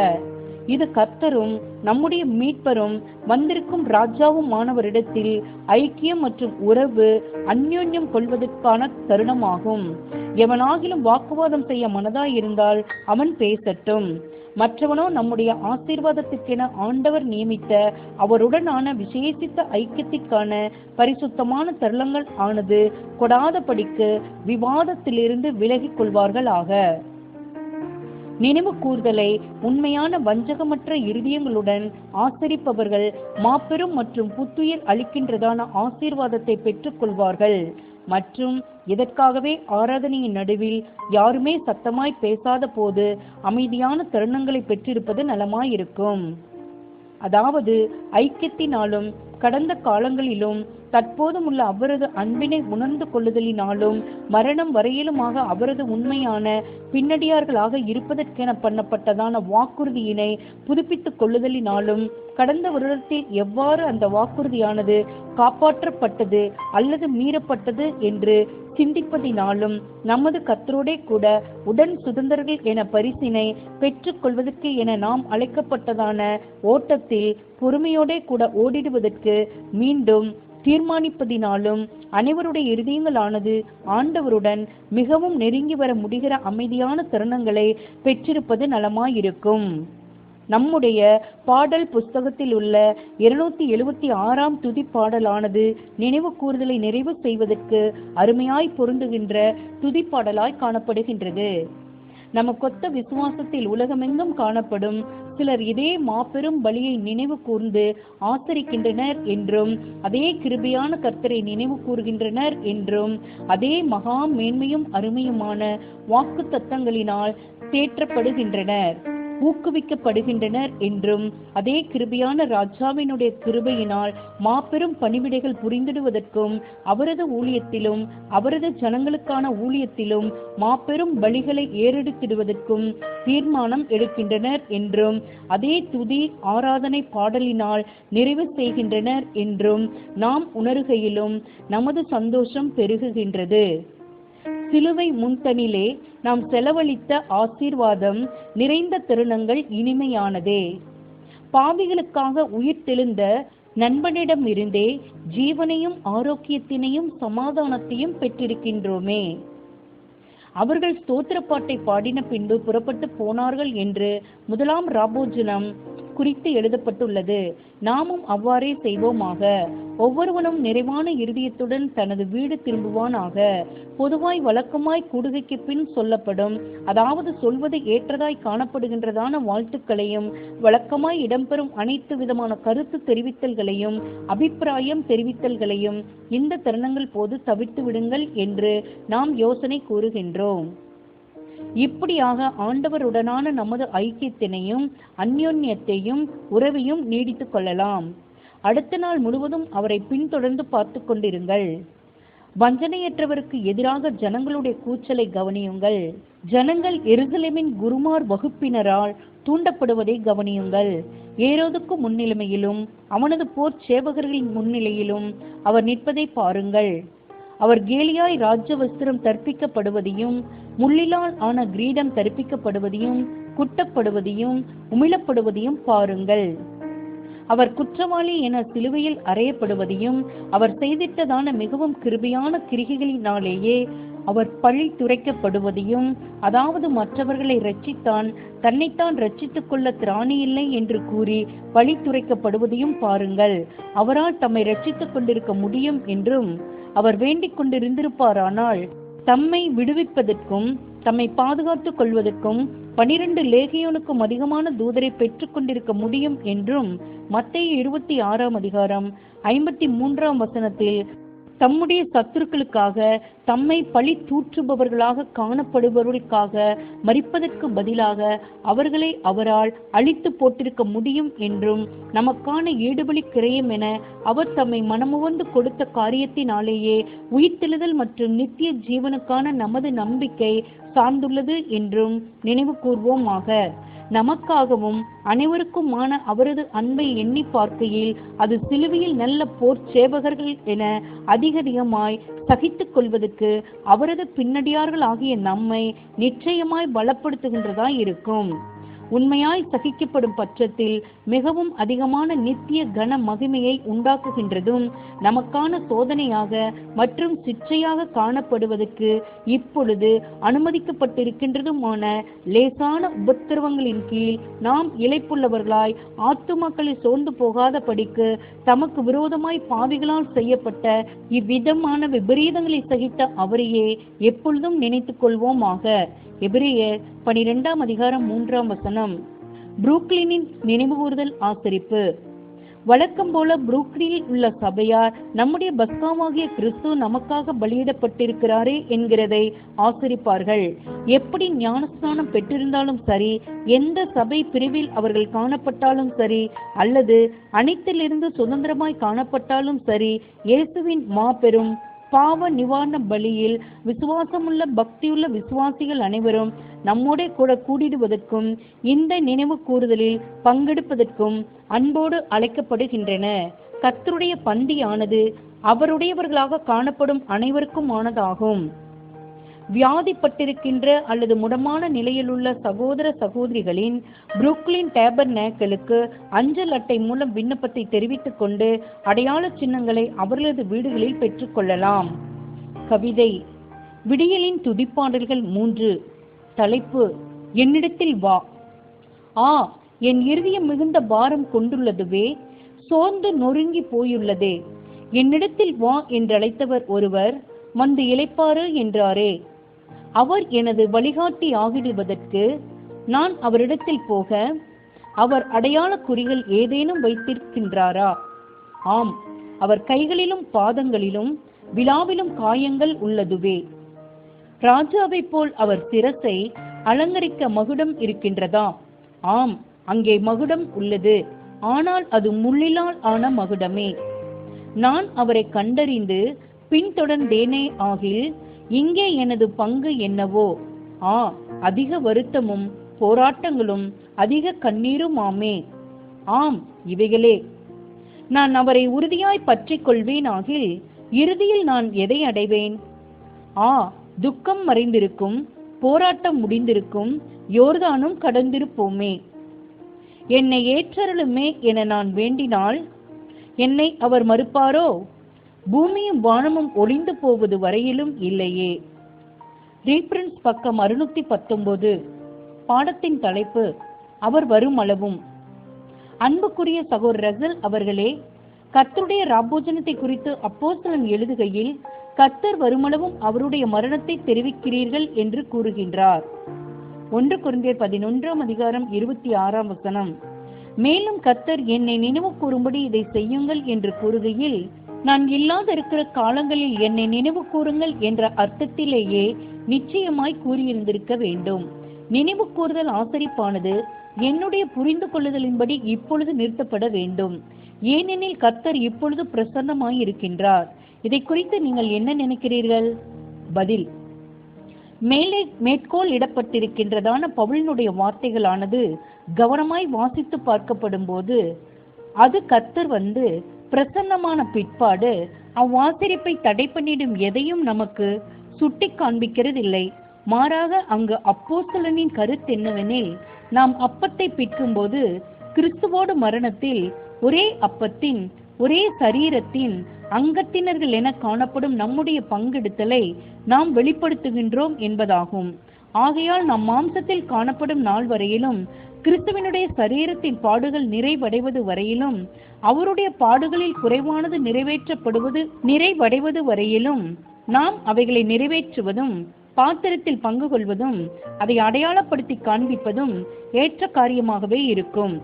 இது கர்த்தரும் நம்முடைய மீட்பரும் வந்திருக்கும் ராஜாவும் மாணவரிடத்தில் ஐக்கியம் மற்றும் உறவு அந்யோன்யம் கொள்வதற்கான தருணமாகும். எவனாகிலும் வாக்குவாதம் செய்ய மனதாய் இருந்தால் அவன் பேசட்டும். மற்றவனோ நம்முடைய ஆசீர்வாதத்திற்கென ஆண்டவர் நியமித்த அவருடனான விசேஷித்த ஐக்கியத்திற்கான பரிசுத்தமான தருணங்கள் ஆனது கொடாதபடிக்கு விவாதத்திலிருந்து விலகிக் கொள்வார்களாக. நினைவு கூர்தலை உண்மையான வஞ்சகமற்ற இருதயங்களுடன் ஆசரிப்பவர்கள் மாபெரும் மற்றும் புத்துயிர் அளிக்கின்றதான ஆசீர்வாதத்தை பெற்றுக் கொள்வார்கள். மற்றும் இதற்காகவே ஆராதனையின் நடுவில் யாருமே சத்தமாய் பேசாத போது அமைதியான தருணங்களை பெற்றிருப்பது நலமாயிருக்கும். அதாவது ஐக்கியத்தினாலும் கடந்த காலங்களிலும் தற்போதும் உள்ள அவரது அன்பினை உணர்ந்து கொள்ளுதலினாலும் மரணம் வரையிலுமாக அவரது உண்மையான பின்னடியார்களாக இருப்பதற்கென பண்ணப்பட்டதான வாக்குறுதியினை புதுப்பித்துக் கொள்ளுதலினாலும் கடந்த வருடத்தில் எவ்வாறு அந்த வாக்குறுதியானது காப்பாற்றப்பட்டது அல்லது மீறப்பட்டது என்று சிந்திப்பதினாலும் நமது கர்த்தரோடே கூட உடன் சுதந்திரர்கள் என பரிசினை பெற்றுக் கொள்வதற்கு என நாம் அழைக்கப்பட்டதான ஓட்டத்தில் பொறுமையோடே கூட ஓடிடுவதற்கு மீண்டும் தீர்மானிப்பதினாலும் அனைவருடைய இருதயங்களானது ஆண்டவருடன் மிகவும் நெருங்கி வர முடிகிற அமைதியான தருணங்களை பெற்றிருப்பது நலமாயிருக்கும். நம்முடைய பாடல் புஸ்தகத்தில் உள்ள 276ஆம் துதி பாடலானது நினைவு கூறுதலை நிறைவு செய்வதற்கு அருமையாய் பொருந்துகின்ற துதி பாடலாய் காணப்படுகின்றது. நமக்கொத்த விசுவாசத்தில் உலகமெங்கும் காணப்படும் சிலர் இதே மாபெரும் பலியை நினைவு கூர்ந்து ஆசரிக்கின்றனர் என்றும், அதே கிருபையான கர்த்தரை நினைவு கூறுகின்றனர் என்றும், அதே மகா மேன்மையும் அருமையுமான வாக்கு தத்தங்களினால் தேற்றப்படுகின்றனர், ஊக்குவிக்கப்படுகின்றனர் என்றும், அதே கிருபையான ராஜாவினுடைய கிருபையினால் மாபெரும் பணிவிடைகள் புரிந்திடுவதற்கும், அவரது ஊழியத்திலும் அவரது ஜனங்களுக்கான ஊழியத்திலும் மாபெரும் பலிகளை ஏறெடுத்திடுவதற்கும் தீர்மானம் எடுக்கின்றனர் என்றும், அதே துதி ஆராதனை பாடலினால் நிறைவு செய்கின்றனர் என்றும் நாம் உணர்கையிலும் நமது சந்தோஷம் பெருகுகின்றது. சிலுவை முன்தனிலே நாம் செலவழித்த ஆசீர்வாதம் நிறைந்த தருணங்கள் இனிமையானதே. பாவிகளுக்காக உயிர்த்தெழுந்த நண்பனிடமிருந்தே ஜீவனையும் ஆரோக்கியத்தினையும் சமாதானத்தையும் பெற்றிருக்கின்றோமே. அவர்கள் ஸ்தோத்திர பாட்டை பாடின பின்பு புறப்பட்டு போனார்கள் என்று 1ஆம் ராபோஜனம் குறித்து எழுதப்பட்டுள்ளது. நாமும் அவ்வாறே செய்வோமாக. ஒவ்வொருவனும் நிறைவான இருதயத்துடன் தனது வீடு திரும்புவானாக. பொதுவாய் வழக்கமாய் கூடுகைக்கு பின் சொல்லப்படும், அதாவது சொல்வது ஏற்றதாய் காணப்படுகின்றதான வாழ்த்துக்களையும், வழக்கமாய் இடம்பெறும் அனைத்து விதமான கருத்து தெரிவித்தல்களையும், அபிப்பிராயம் தெரிவித்தல்களையும் இந்த தருணங்கள் போது தவிர்த்து விடுங்கள் என்று நாம் யோசனை கூறுகின்றோம். இப்படியாக ஆண்டவருடனான நமது ஐக்கியத்தினையும் அந்யோன்யத்தையும் உறவையும் நீடித்துக் கொள்ளலாம். அடுத்த நாள் முழுவதும் அவரை பின்தொடர்ந்து பார்த்து கொண்டிருங்கள். வஞ்சனையற்றவருக்கு எதிராக ஜனங்களுடைய கூச்சலை கவனியுங்கள். ஜனங்கள் எருசலேமின் குருமார் வகுப்பினரால் தூண்டப்படுவதை கவனியுங்கள். ஏரோதுக்கு முன்னிலைமையிலும் அவனது போர் சேவகர்களின் முன்னிலையிலும் அவர் நிற்பதை பாருங்கள். அவர் கேலியாய் ராஜ்ய வஸ்திரம் தற்பிக்கப்படுவதையும், முள்ளிலால் ஆன கிரீடம் தற்பிக்கப்படுவதையும், குட்டப்படுவதையும், உமிழப்படுவதையும் பாருங்கள். அவர் குற்றவாளி என சிலுவையில் அறையப்படுவதையும், அவர் செய்திட்டதான மிகவும் கிருபையான கிரிகைகளினாலேயே அவர் பழி துரைக்கப்படுவதையும், அதாவது மற்றவர்களை ரட்சித்தான், தன்னைத்தான் ரட்சித்துக் கொள்ள திராணியில்லை என்று கூறி பழி துரைக்கப்படுவதையும் பாருங்கள். அவரால் தம்மை ரட்சித்துக் கொண்டிருக்க முடியும் என்றும், அவர் வேண்டிக் கொண்டிருந்திருப்பாரானால் தம்மை விடுவிப்பதற்கும் தம்மை பாதுகாத்துக் கொள்வதற்கும் 12 லேகியோனுக்கும் அதிகமான தூதரை பெற்றுக் கொண்டிருக்க முடியும் என்றும் மத்தேயு 26ஆம் அதிகாரம் 53ஆம் வசனத்தில் தம்முடைய சத்துருக்களுக்காக தம்மை பழி தூற்றுபவர்களாக காணப்படுபவர்களுக்காக மரிப்பதற்கு பதிலாக அவர்களை அவரால் அழித்து போட்டிருக்க முடியும் என்றும், நமக்கான ஈடுபலி கிரயம் என அவர் தம்மை மனமுவந்து கொடுத்த காரியத்தினாலேயே உயிர்த்தெழுதல் மற்றும் நித்திய ஜீவனுக்கான நமது நம்பிக்கை சார்ந்துள்ளது என்றும் நினைவு கூர்வோமாக. நமக்காகவும் அனைவருக்குமான அவரது அன்பை எண்ணி பார்க்கையில் அது சிலுவையில் நல்ல போர் சேவகர்கள் என அதிகமாய் சகித்துக் கொள்வதற்கு அவரது பின்னடியார்கள் ஆகிய நம்மை நிச்சயமாய் பலப்படுத்துகின்றதாய் இருக்கும். உண்மையாய் சகிக்கப்படும் பட்சத்தில் மிகவும் அதிகமான நித்திய கன மகிமையை உண்டாக்குகின்றதும், நமக்கான சோதனையாக மற்றும் சிற்றையாக காணப்படுவதற்கு இப்பொழுது அனுமதிக்கப்பட்டிருக்கின்றதுமான லேசான உபத்திரவங்களின் கீழ் நாம் இளைப்புள்ளவர்களாய் ஆத்துமாக்களை சோர்ந்து போகாத படிக்கு தமக்கு விரோதமாய் பாவிகளால் செய்யப்பட்ட இவ்விதமான விபரீதங்களை சகித்த அவரையே எப்பொழுதும் நினைத்துக் கொள்வோமாக. எபிரேயர் 12ஆம் அதிகாரம் 3ஆம் வசனம். புரூக்ளினின் நினைவுகூர்தல் ஆசரிப்பு. வழக்கம் போல புரூக்ளினில் உள்ள சபையார் நம்முடைய பஸ்காவாகிய கிறிஸ்து நமக்காக பலியிடப்பட்டிருக்கிறாரே என்கிறதை ஆசரிப்பார்கள். எப்படி ஞானஸ்நானம் பெற்றிருந்தாலும் சரி, எந்த சபை பிரிவில் அவர்கள் காணப்பட்டாலும் சரி, அல்லது அனைத்திலிருந்து சுதந்திரமாய் காணப்பட்டாலும் சரி, இயேசுவின் மாபெரும் பாவ நிவாரண பலியில் விசுவாசமுள்ள பக்தியுள்ள விசுவாசிகள் அனைவரும் நம்மோட கூட கூடிடுவதற்கும் இந்த நினைவு கூறுதலில் பங்கெடுப்பதற்கும் அன்போடு அழைக்கப்படுகின்றன. கர்த்தருடைய பந்தியானது அவருடையவர்களாக காணப்படும் அனைவருக்கும் ஆனதாகும். வியாதிப்பட்டிருக்கின்ற அல்லது முடமான நிலையிலுள்ள சகோதர சகோதரிகளின் புரூக்ளின் டேபர்நேக்கிளுக்கு அஞ்சல் அட்டை மூலம் விண்ணப்பத்தை தெரிவித்துக் கொண்டு அடையாள சின்னங்களை அவர்களது வீடுகளில் பெற்றுக்கொள்ளலாம். கவிதை. விடியலின் துதிப்பாடல்கள் 3. தலைப்பு: என்னிடத்தில் வா. என் இருதயம் மிகுந்த பாரம் கொண்டுள்ளதுவே, சோர்ந்து நொறுங்கி போயுள்ளதே. என்னிடத்தில் வா என்றழைத்தவர் ஒருவர் வந்து இளைப்பாறு என்றாரே. அவர் எனது வழிகாட்டி ஆகிடுவதற்கு நான் அவரிடத்தில் போக அவர் அடையாள குறிகள் ஏதேனும் வைத்திருக்கின்றாரா? ஆம், அவர் கைகளிலும் பாதங்களிலும் விழாவிலும் காயங்கள் உள்ளதுவே. ராஜாவை போல் அவர் சிரசை அலங்கரிக்க மகுடம் இருக்கின்றதா? ஆம், அங்கே மகுடம் உள்ளது, ஆனால் அது முள்ளிலால் ஆன மகுடமே. நான் அவரை கண்டறிந்து பின்தொடர்ந்தேனே ஆகில் இங்கே எனது பங்கு என்னவோ? அதிக வருத்தமும் போராட்டங்களும் அதிக கண்ணீருமாமே. ஆம், இவைகளே. நான் அவரை உறுதியாய் பற்றி கொள்வேன் ஆகில் இறுதியில் நான் எதை அடைவேன்? துக்கம் மறைந்திருக்கும், போராட்டம் முடிந்திருக்கும், யோர்தானும் கடந்திருப்போமே. என்னை ஏற்றருளுமே என நான் வேண்டினால் என்னை அவர் மறுப்பாரோ? பூமியும் வானமும் ஒளிந்து போவது வரையிலும் இல்லையே. ரீப்ரன்ஸ் பக்கம் 619. பாடத்தின் தலைப்பு அவர் வரும் அளவும். அன்புக்குரிய சகோதரர் ரசல் அவர்களே, கர்த்தருடைய ராபோஜனத்தை குறித்து அப்போஸ்தலன் எழுதுகையில் கர்த்தர் வருமளவும் அவருடைய மரணத்தை தெரிவிக்கிறீர்கள் என்று கூறுகின்றார். 1 கொரிந்தியர் 11:26. மேலும் கர்த்தர் என்னை நினைவு கூறும்படி இதை செய்யுங்கள் என்று கூறுகையில், நான் இல்லாதிருக்கிற காலங்களில் என்னை நினைவு கூறுங்கள் என்ற அர்த்தத்திலேயே நிச்சயமாய் கூறியிருந்திருக்க வேண்டும். நினைவு கூறுதல் ஆசரிப்பானது என்னுடைய புரிந்து கொள்ளுதலின்படி இப்பொழுது நிறுத்தப்பட வேண்டும். ஏனெனில் கர்த்தர் இப்பொழுது பிரசன்னமாய் இருக்கின்றார். இதை குறித்து நீங்கள் என்ன நினைக்கிறீர்கள்? பதில்: மேலே மேற்கோள் இடப்பட்டிருக்கின்றதான பவுலினுடைய வார்த்தைகளானது கவனமாய் வாசித்து பார்க்கப்படும் போது அது கர்த்தர் வந்து பிரசன்னமான பிற்பாடு அவ்வாசரிப்பை தடை பண்ணிடும் எதையும் நமக்கு சுட்டி காண்பிக்கிறதில்லை. மாறாக அங்கு அப்போஸ்தலனின் கருத்து என்னவெனில், நாம் அப்பத்தை பிற்கும் போது கிறிஸ்துவோடு மரணத்தில் ஒரே அப்பத்தின் ஒரே சரீரத்தின் அங்கத்தினர்கள் என காணப்படும் நம்முடைய பங்கெடுத்தலை நாம் வெளிப்படுத்துகின்றோம் என்பதாகும். ஆகையால் நாம் மாம்சத்தில் காணப்படும் நாள் வரையிலும் கிறிஸ்துவனுடைய சரீரத்தின் பாடுகள் நிறைவடைவது வரையிலும் அவருடைய பாடுகளில் குறைவானது நிறைவடைவது வரையிலும் நாம் அவைகளை நிறைவேற்றுவதும் பாத்திரத்தில் பங்கு கொள்வதும் அதை அடையாளப்படுத்தி காண்பிப்பதும் ஏற்ற காரியமாகவே இருக்கும்.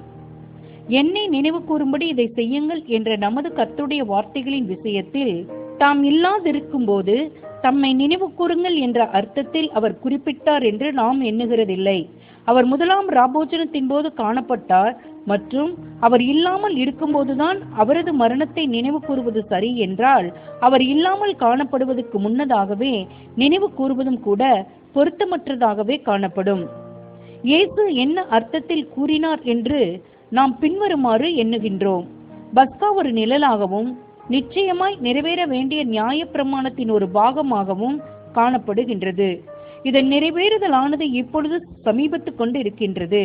என்னை நினைவு கூறும்படி இதை செய்யுங்கள் என்ற நமது கர்த்தருடைய வார்த்தைகளின் விஷயத்தில் தாம் இல்லாதிருக்கும் போது தம்மை நினைவு கூறுங்கள் என்ற அர்த்தத்தில் அவர் குறிப்பிட்டார் என்று நாம் எண்ணுகிறதில்லை. அவர் முதலாம் ராபோஜனத்தின் போது காணப்பட்டார் மற்றும் அவர் இல்லாமல் இருக்கும்போதுதான் அவரது மரணத்தை நினைவு கூறுவது சரி என்றால், அவர் இல்லாமல் காணப்படுவதற்கு முன்னதாகவே நினைவு கூறுவதும் கூட பொருத்தமற்றதாகவே காணப்படும். இயேசு என்ன அர்த்தத்தில் கூறினார் என்று நாம் பின்வருமாறு எண்ணுகின்றோம். பஸ்கா ஒரு நிழலாகவும் நிச்சயமாய் நிறைவேற வேண்டிய நியாய பிரமாணத்தின் ஒரு பாகமாகவும் காணப்படுகின்றது. இதன் நிறைவேறுதலானது இப்பொழுது சமீபத்து கொண்டு இருக்கின்றது.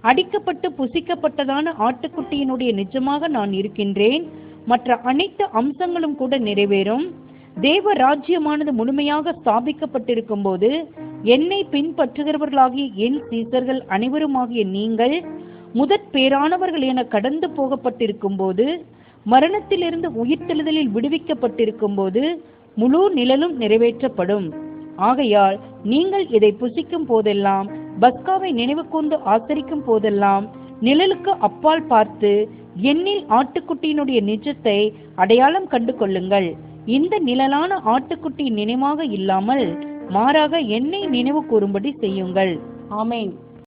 அடிக்கப்பட்டு புசிக்கப்பட்டதான ஆட்டுக்குட்டியினுடைய நிஜமாக நான் இருக்கின்றேன். மற்ற அனைத்து அம்சங்களும் கூட நிறைவேறும். தேவ ராஜ்யமானது முழுமையாக ஸ்தாபிக்கப்பட்டிருக்கும் போது என்னை பின்பற்றுகிறவர்களாகிய என் சீசர்கள் அனைவருமாகிய நீங்கள் முதற் பேரானவர்கள் என கடந்து போகப்பட்டிருக்கும் போது, மரணத்திலிருந்து உயிர்த்தெழுதலில் விடுவிக்கப்பட்டிருக்கும் போது முழு நிழலும் நிறைவேற்றப்படும். ஆகையால் நீங்கள் இதை புசிக்கும் போதெல்லாம், பஸ்காவை நினைவு கூர்ந்து ஆசரிக்கும் போதெல்லாம் நிழலுக்கு அப்பால் பார்த்து என்னில் ஆட்டுக்குட்டியினுடைய நிஜத்தை அடையாளம் கண்டு கொள்ளுங்கள். இந்த நிழலான ஆட்டுக்குட்டியின் நினைவாக இல்லாமல் மாறாக என்னை நினைவு கூறும்படி செய்யுங்கள். ஆமென்.